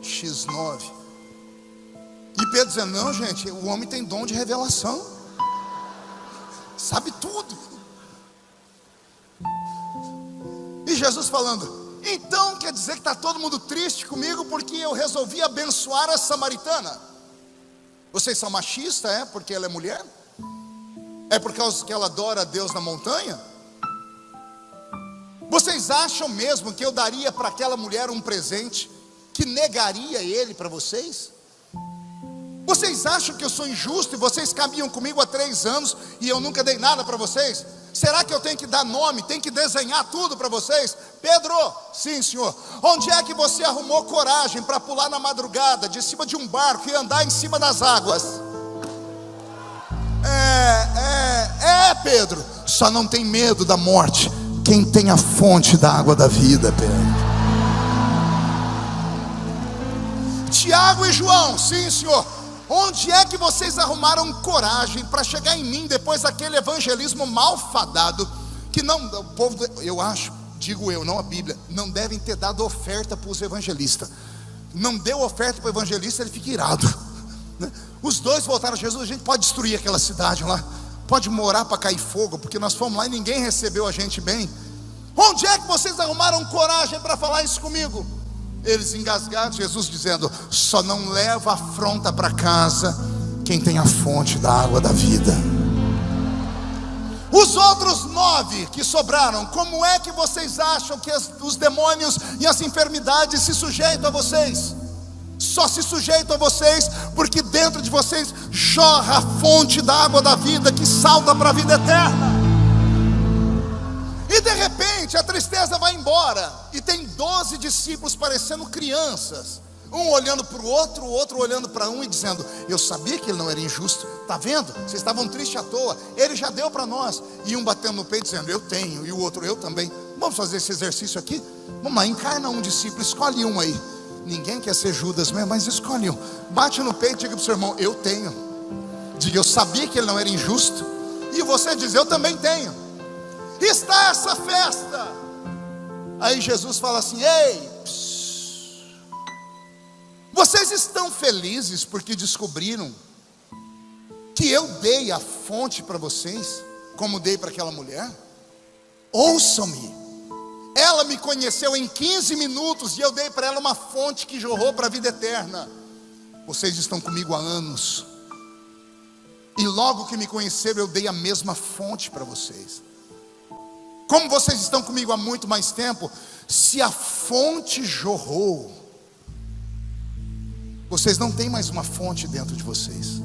X9. E Pedro dizendo: não, gente, o homem tem dom de revelação, sabe tudo. E Jesus falando: então quer dizer que está todo mundo triste comigo porque eu resolvi abençoar a samaritana? Vocês são machistas, é? Porque ela é mulher? É por causa que ela adora a Deus na montanha? Vocês acham mesmo que eu daria para aquela mulher um presente que negaria ele para vocês? Vocês acham que eu sou injusto e vocês caminham comigo há 3 anos e eu nunca dei nada para vocês? Será que eu tenho que dar nome, tenho que desenhar tudo para vocês? Pedro, sim, Senhor. Onde é que você arrumou coragem para pular na madrugada de cima de um barco e andar em cima das águas? Pedro, só não tem medo da morte quem tem a fonte da água da vida, Pedro. Tiago e João, sim, Senhor. Onde é que vocês arrumaram coragem para chegar em mim depois daquele evangelismo malfadado? Que não, o povo, eu acho, digo eu, não a Bíblia, não devem ter dado oferta para os evangelistas. não deu oferta para o evangelista, ele fica irado, né? Os dois voltaram a Jesus: a gente pode destruir aquela cidade lá, pode morar para cair fogo, porque nós fomos lá e ninguém recebeu a gente bem. Onde é que vocês arrumaram coragem para falar isso comigo? Eles engasgaram, Jesus dizendo: só não leva afronta para casa quem tem a fonte da água da vida. Os outros 9 que sobraram, como é que vocês acham que os demônios e as enfermidades se sujeitam a vocês? Só se sujeitam a vocês porque dentro de vocês jorra a fonte da água da vida, que salta para a vida eterna. E de repente a tristeza vai embora, e tem 12 discípulos parecendo crianças, um olhando para o outro olhando para um e dizendo: eu sabia que ele não era injusto, está vendo? Vocês estavam tristes à toa, ele já deu para nós. E um batendo no peito dizendo: eu tenho, e o outro: eu também. Vamos fazer esse exercício aqui? Vamos lá, encarna um discípulo, escolhe um aí. Ninguém quer ser Judas mesmo, mas escolhe um. Bate no peito e diga para o seu irmão: eu tenho. Diga: eu sabia que ele não era injusto. E você diz: eu também tenho. Está essa festa. Aí Jesus fala assim: ei, vocês estão felizes porque descobriram que eu dei a fonte para vocês, como dei para aquela mulher? Ouçam-me, ela me conheceu em 15 minutos e eu dei para ela uma fonte que jorrou para a vida eterna. Vocês estão comigo há anos, e logo que me conheceram eu dei a mesma fonte para vocês. Como vocês estão comigo há muito mais tempo, se a fonte jorrou, vocês não têm mais uma fonte dentro de vocês.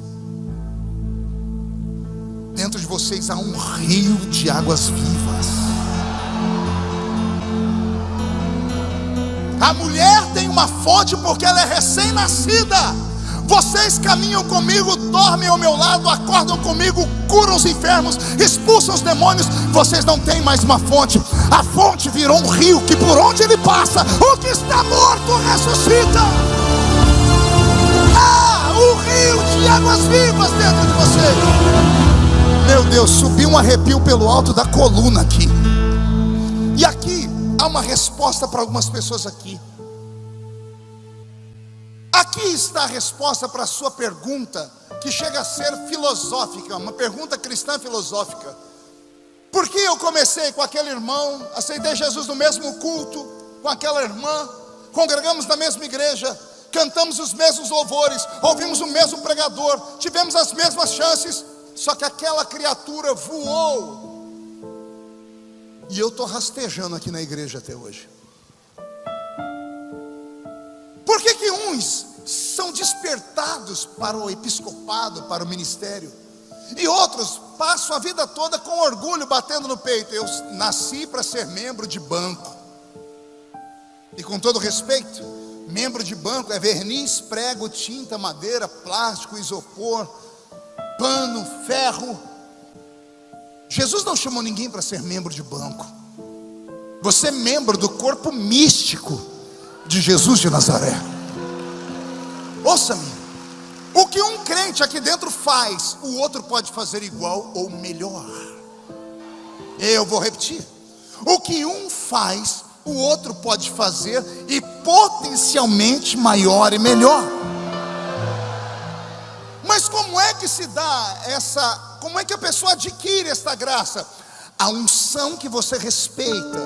Dentro de vocês há um rio de águas vivas. A mulher tem uma fonte porque ela é recém-nascida. Vocês caminham comigo, dormem ao meu lado, acordam comigo, curam os enfermos, expulsam os demônios. Vocês não têm mais uma fonte. A fonte virou um rio que por onde ele passa, o que está morto ressuscita. O rio de águas vivas dentro de você. Meu Deus, subiu um arrepio pelo alto da coluna aqui. E aqui há uma resposta para algumas pessoas aqui. Aqui está a resposta para a sua pergunta, que chega a ser filosófica, uma pergunta cristã filosófica. Por que eu comecei com aquele irmão, aceitei Jesus no mesmo culto, com aquela irmã, congregamos na mesma igreja, cantamos os mesmos louvores, ouvimos o mesmo pregador, tivemos as mesmas chances, só que aquela criatura voou, e eu estou rastejando aqui na igreja até hoje. Por que uns são despertados para o episcopado, para o ministério, e outros passam a vida toda com orgulho batendo no peito? Eu nasci para ser membro de banco. E com todo respeito, membro de banco é verniz, prego, tinta, madeira, plástico, isopor, pano, ferro. Jesus não chamou ninguém para ser membro de banco. Você é membro do corpo místico de Jesus de Nazaré. Ouça-me, o que um crente aqui dentro faz, o outro pode fazer igual ou melhor. Eu vou repetir: o que um faz, o outro pode fazer, e potencialmente maior e melhor. Mas como é que se dá essa, como é que a pessoa adquire esta graça? A unção que você respeita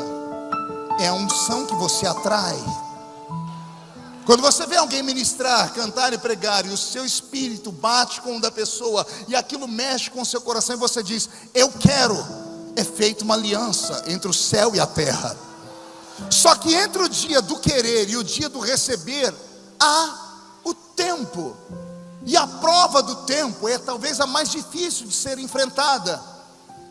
é a unção que você atrai. Quando você vê alguém ministrar, cantar e pregar, e o seu espírito bate com o da pessoa, e aquilo mexe com o seu coração, e você diz: eu quero. É feita uma aliança entre o céu e a terra. Só que entre o dia do querer e o dia do receber, há o tempo. E a prova do tempo é talvez a mais difícil de ser enfrentada.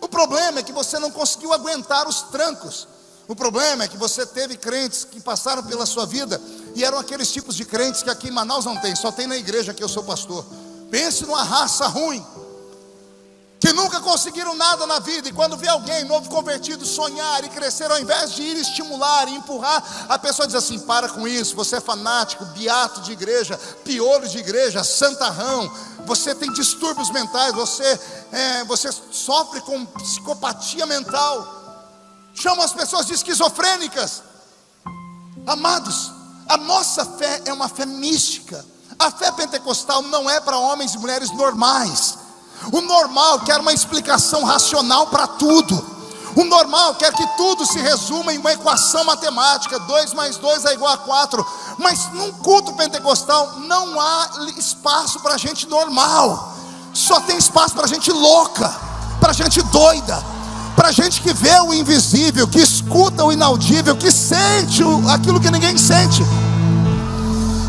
O problema é que você não conseguiu aguentar os trancos. O problema é que você teve crentes que passaram pela sua vida e eram aqueles tipos de crentes que aqui em Manaus não tem, só tem na igreja que eu sou pastor. Pense numa raça ruim, que nunca conseguiram nada na vida, e quando vê alguém novo convertido sonhar e crescer, ao invés de ir estimular e empurrar, a pessoa diz assim: para com isso, você é fanático, beato de igreja, piolho de igreja, santarrão, você tem distúrbios mentais, você sofre com psicopatia mental. Chamam as pessoas de esquizofrênicas. Amados, A nossa fé é uma fé mística. A fé pentecostal não é para homens e mulheres normais. O normal quer uma explicação racional para tudo. O normal quer que tudo se resuma em uma equação matemática: 2 mais 2 é igual a 4. Mas num culto pentecostal não há espaço para gente normal. Só tem espaço para gente louca, para gente doida, para gente que vê o invisível, que escuta o inaudível, que sente aquilo que ninguém sente.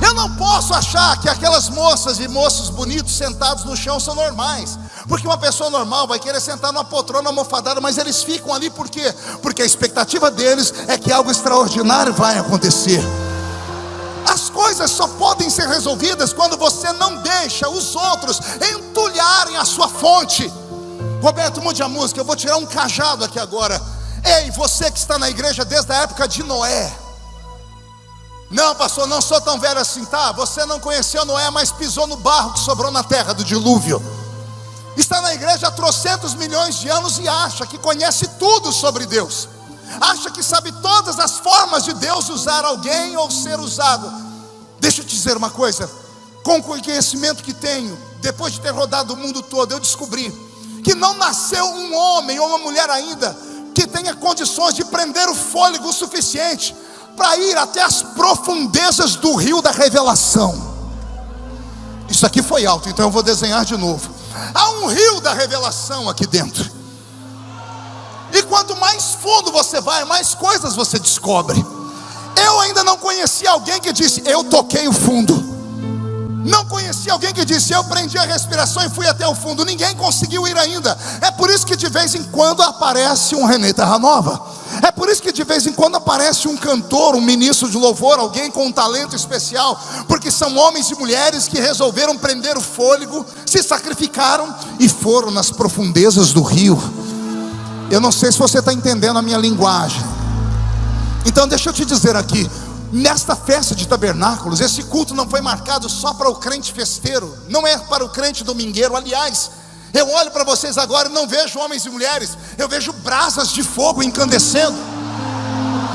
Eu não posso achar que aquelas moças e moços bonitos sentados no chão são normais, porque uma pessoa normal vai querer sentar numa poltrona almofadada, mas eles ficam ali por quê? Porque a expectativa deles é que algo extraordinário vai acontecer. As coisas só podem ser resolvidas quando você não deixa os outros entulharem a sua fonte. Roberto, mude a música, eu vou tirar um cajado aqui agora. Ei, você que está na igreja desde a época de Noé. Não, pastor, não sou tão velho assim, tá? Você não conheceu Noé, mas pisou no barro que sobrou na terra do dilúvio. Está na igreja há trocentos milhões de anos e acha que conhece tudo sobre Deus. Acha que sabe todas as formas de Deus usar alguém ou ser usado. Deixa eu te dizer uma coisa. Com o conhecimento que tenho, depois de ter rodado o mundo todo, eu descobri que não nasceu um homem ou uma mulher ainda que tenha condições de prender o fôlego o suficiente para ir até as profundezas do rio da revelação. Isso aqui foi alto, então eu vou desenhar de novo. Há um rio da revelação aqui dentro. E quanto mais fundo você vai, mais coisas você descobre. Eu ainda não conheci alguém que disse: eu toquei o fundo. Não conheci alguém que disse: eu prendi a respiração e fui até o fundo. Ninguém conseguiu ir ainda. É por isso que de vez em quando aparece um René Terra Nova. É por isso que de vez em quando aparece um cantor, um ministro de louvor, alguém com um talento especial. Porque são homens e mulheres que resolveram prender o fôlego, se sacrificaram e foram nas profundezas do rio. Eu não sei se você está entendendo a minha linguagem. Então deixa eu te dizer aqui, nesta festa de tabernáculos, esse culto não foi marcado só para o crente festeiro, não é para o crente domingueiro. Aliás, eu olho para vocês agora e não vejo homens e mulheres, eu vejo brasas de fogo incandescendo.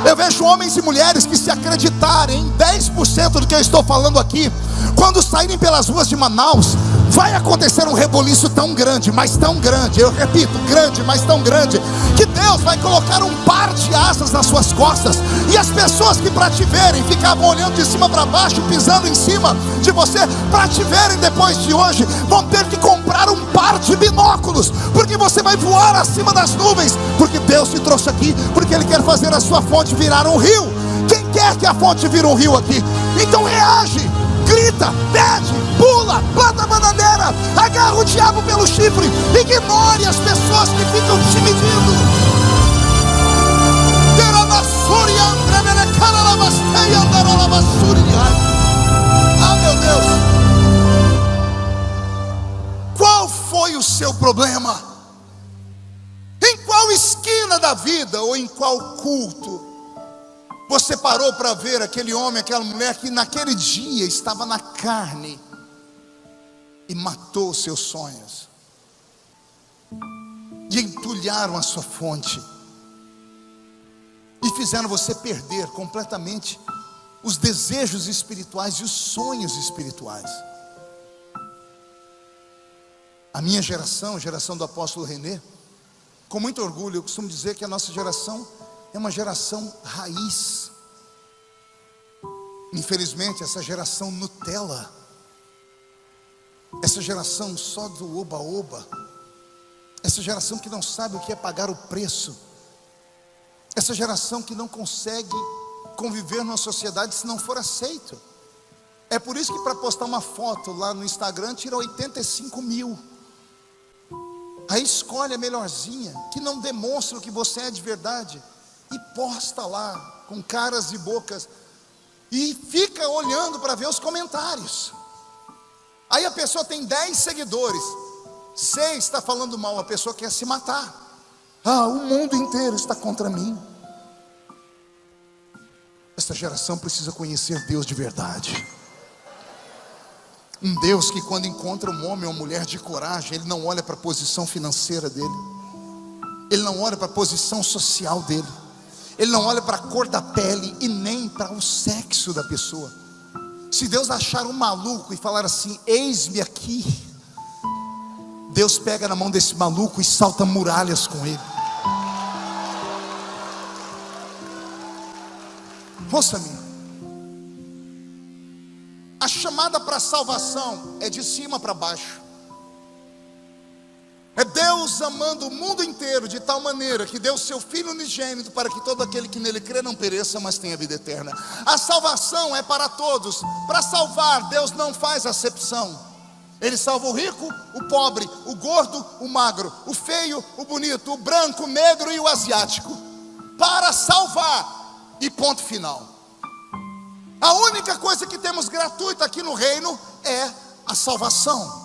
Eu vejo homens e mulheres que, se acreditarem em 10% do que eu estou falando aqui, quando saírem pelas ruas de Manaus, vai acontecer um reboliço tão grande, mas tão grande, eu repito, grande, mas tão grande, que Deus vai colocar um par de asas nas suas costas. E as pessoas que para te verem ficavam olhando de cima para baixo, pisando em cima de você, para te verem depois de hoje, vão ter que comprar um par de binóculos, porque você vai voar acima das nuvens, porque Deus te trouxe aqui, porque Ele quer fazer a sua fonte virar um rio. Quem quer que a fonte vire um rio aqui? Então reage, grita, pede, pula, planta a bananeira, agarra o diabo pelo chifre, ignore as pessoas que ficam te medindo. Ah, meu Deus, qual foi o seu problema? Em qual esquina da vida ou em qual culto você parou para ver aquele homem, aquela mulher que naquele dia estava na carne e matou os seus sonhos, e entulharam a sua fonte, e fizeram você perder completamente os desejos espirituais e os sonhos espirituais? A minha geração, a geração do apóstolo René, com muito orgulho eu costumo dizer que a nossa geração é uma geração raiz. Infelizmente, essa geração Nutella, essa geração só do oba-oba, essa geração que não sabe o que é pagar o preço, essa geração que não consegue conviver numa sociedade se não for aceito. É por isso que para postar uma foto lá no Instagram tira 85 mil. Aí escolhe a melhorzinha, que não demonstra o que você é de verdade, e posta lá com caras e bocas, e fica olhando para ver os comentários. Aí a pessoa tem 10 seguidores, 6 está falando mal, a pessoa quer se matar. Ah, o mundo inteiro está contra mim. Esta geração precisa conhecer Deus de verdade. Um Deus que, quando encontra um homem ou uma mulher de coragem, Ele não olha para a posição financeira dele, Ele não olha para a posição social dele, Ele não olha para a cor da pele e nem para o sexo da pessoa. Se Deus achar um maluco e falar assim: eis-me aqui, Deus pega na mão desse maluco e salta muralhas com ele. Ouça-me, a chamada para a salvação é de cima para baixo. É Deus amando o mundo inteiro de tal maneira que deu o seu Filho unigênito para que todo aquele que nele crê não pereça, mas tenha vida eterna. A salvação é para todos. Para salvar, Deus não faz acepção. Ele salva o rico, o pobre, o gordo, o magro, o feio, o bonito, o branco, o negro e o asiático. Para salvar, e ponto final. A única coisa que temos gratuita aqui no reino é a salvação,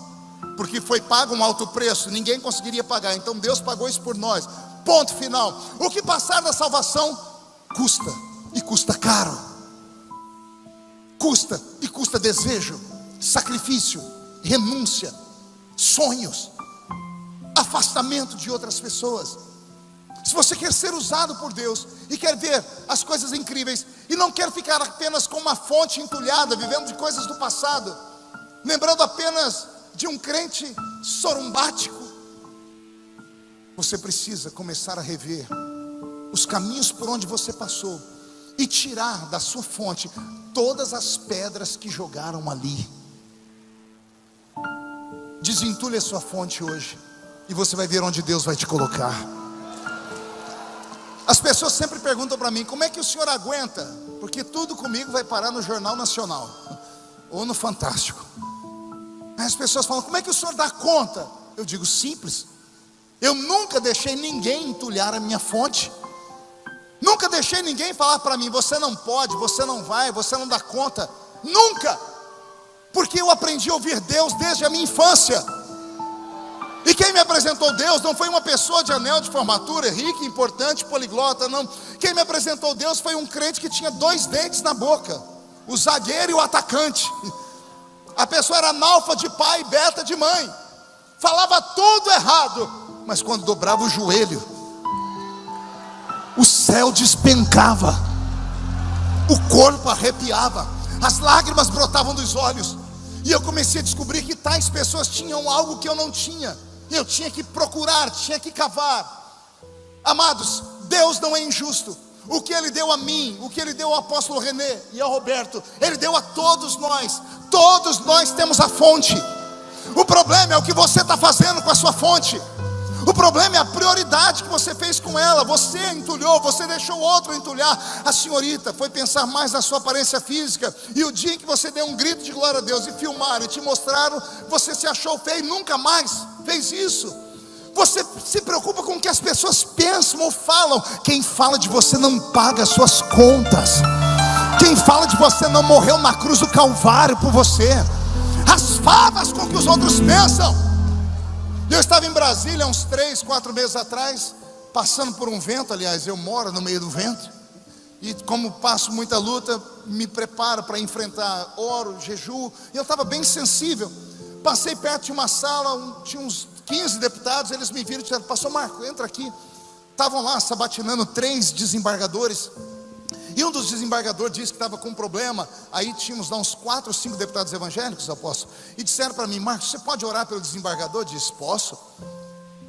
porque foi pago um alto preço, ninguém conseguiria pagar, então Deus pagou isso por nós, ponto final. O que passar da salvação custa, e custa caro, custa e custa desejo, sacrifício, renúncia, sonhos, afastamento de outras pessoas. Se você quer ser usado por Deus e quer ver as coisas incríveis e não quer ficar apenas com uma fonte entulhada, vivendo de coisas do passado, lembrando apenas de um crente sorumbático, você precisa começar a rever os caminhos por onde você passou e tirar da sua fonte todas as pedras que jogaram ali. Desentulhe a sua fonte hoje e você vai ver onde Deus vai te colocar. As pessoas sempre perguntam para mim: como é que o senhor aguenta? Porque tudo comigo vai parar no Jornal Nacional ou no Fantástico. Aí as pessoas falam: como é que o senhor dá conta? Eu digo: simples. Eu nunca deixei ninguém entulhar a minha fonte. Nunca deixei ninguém falar para mim: você não pode, você não vai, você não dá conta. Nunca. Porque eu aprendi a ouvir Deus desde a minha infância. E quem me apresentou Deus não foi uma pessoa de anel de formatura, rica, importante, poliglota, não. Quem me apresentou Deus foi um crente que tinha 2 dentes na boca, o zagueiro e o atacante. A pessoa era analfa de pai, beta de mãe, falava tudo errado, mas quando dobrava o joelho, o céu despencava, o corpo arrepiava, as lágrimas brotavam dos olhos. E eu comecei a descobrir que tais pessoas tinham algo que eu não tinha. Eu tinha que procurar, tinha que cavar. Amados, Deus não é injusto. O que Ele deu a mim, o que Ele deu ao apóstolo René e ao Roberto, Ele deu a todos nós. Todos nós temos a fonte. O problema é o que você está fazendo com a sua fonte. O problema é a prioridade que você fez com ela. Você entulhou, você deixou o outro entulhar. A senhorita foi pensar mais na sua aparência física, e o dia em que você deu um grito de glória a Deus e filmaram e te mostraram, você se achou feio e nunca mais fez isso. Você se preocupa com o que as pessoas pensam ou falam. Quem fala de você não paga as suas contas. Quem fala de você não morreu na cruz do Calvário por você. As favas com que os outros pensam. Eu estava em Brasília uns 3, 4 meses atrás, passando por um vento. Aliás, eu moro no meio do vento, e como passo muita luta, me preparo para enfrentar, oro, jejuo, e eu estava bem sensível. Passei perto de uma sala, tinha uns 15 deputados, eles me viram e disseram: pastor Marco, entra aqui. Estavam lá sabatinando 3 desembargadores, e um dos desembargadores disse que estava com um problema. Aí tínhamos lá uns 4 ou 5 deputados evangélicos, apóstolo, e disseram para mim: Marcos, você pode orar pelo desembargador? Eu disse: posso.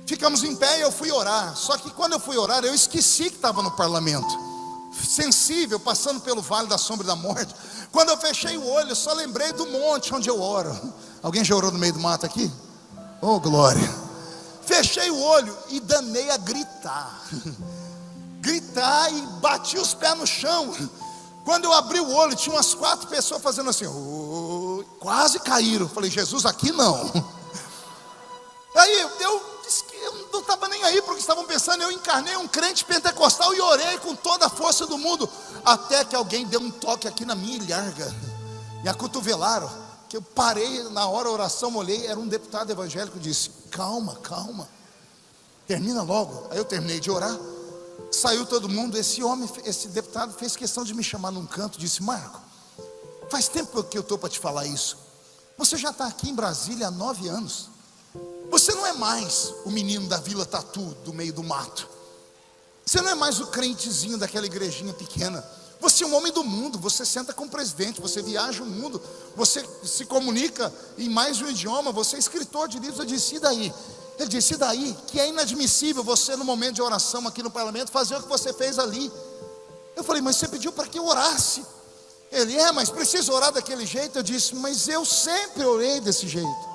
Ficamos em pé e eu fui orar. Só que quando eu fui orar, eu esqueci que estava no parlamento, sensível, passando pelo vale da sombra da morte. Quando eu fechei o olho, eu só lembrei do monte onde eu oro. Alguém já orou no meio do mato aqui? Oh glória. Fechei o olho e danei a gritar e bati os pés no chão. Quando eu abri o olho, tinha umas 4 pessoas fazendo assim, quase caíram. Falei: Jesus, aqui não. Aí eu disse que eu não estava nem aí porque estavam pensando. Eu encarnei um crente pentecostal e orei com toda a força do mundo, até que alguém deu um toque aqui na minha ilharga, me acotovelaram, que eu parei na hora da oração, olhei, era um deputado evangélico, disse: calma, termina logo. Aí eu terminei de orar, saiu todo mundo. Esse deputado fez questão de me chamar num canto, disse: Marco, faz tempo que eu estou para te falar isso. Você já está aqui em Brasília há 9 anos. Você não é mais o menino da Vila Tatu, do meio do mato. Você não é mais o crentezinho daquela igrejinha pequena. Você é um homem do mundo, você senta com o presidente, você viaja o mundo, você se comunica em mais de um idioma, você é escritor de livros. Eu disse, e daí? Ele disse, e daí? Que é inadmissível você no momento de oração aqui no parlamento fazer o que você fez ali. Eu falei, mas você pediu para que eu orasse. Ele, mas precisa orar daquele jeito. Eu disse, mas eu sempre orei desse jeito.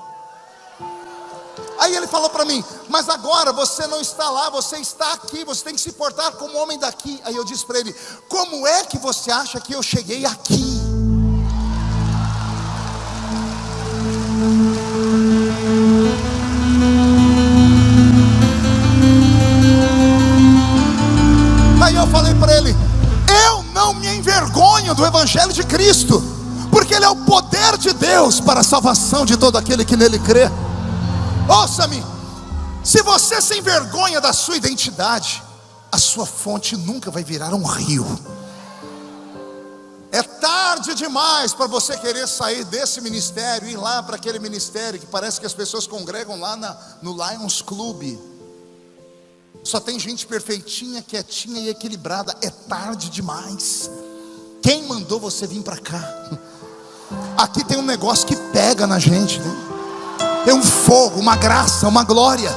Aí ele falou para mim, mas agora você não está lá, você está aqui, você tem que se portar como homem daqui. Aí eu disse para ele, como é que você acha que eu cheguei aqui? Aí eu falei para ele, eu não me envergonho do Evangelho de Cristo, porque ele é o poder de Deus para a salvação de todo aquele que nele crê. Ouça-me, se você se envergonha da sua identidade, a sua fonte nunca vai virar um rio. É tarde demais para você querer sair desse ministério e ir lá para aquele ministério que parece que as pessoas congregam lá no Lions Club. Só tem gente perfeitinha, quietinha e equilibrada. É tarde demais. Quem mandou você vir para cá? Aqui tem um negócio que pega na gente, né? Tem um fogo, uma graça, uma glória.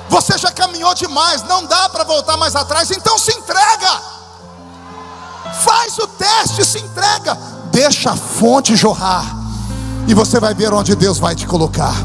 Você já caminhou demais, não dá para voltar mais atrás. Então se entrega. Faz o teste, se entrega. Deixa a fonte jorrar e você vai ver onde Deus vai te colocar.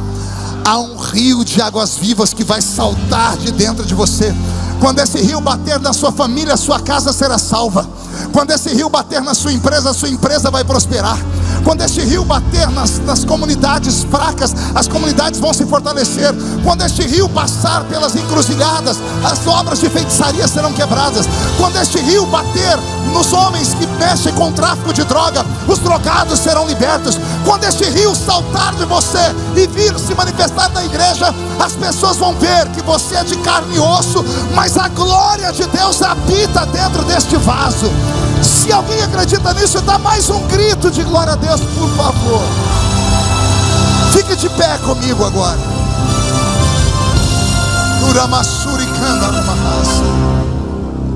Há um rio de águas vivas que vai saltar de dentro de você. Quando esse rio bater na sua família, a sua casa será salva. Quando esse rio bater na sua empresa vai prosperar. Quando este rio bater nas comunidades fracas, as comunidades vão se fortalecer. Quando este rio passar pelas encruzilhadas, as obras de feitiçaria serão quebradas. Quando este rio bater nos homens que mexem com o tráfico de droga, os drogados serão libertos. Quando este rio saltar de você e vir se manifestar na igreja, as pessoas vão ver que você é de carne e osso, mas a glória de Deus habita dentro deste vaso. Se alguém acredita nisso, dá mais um grito de glória a Deus, por favor. Fique de pé comigo agora. Uramassuri Kanda Ramahasa.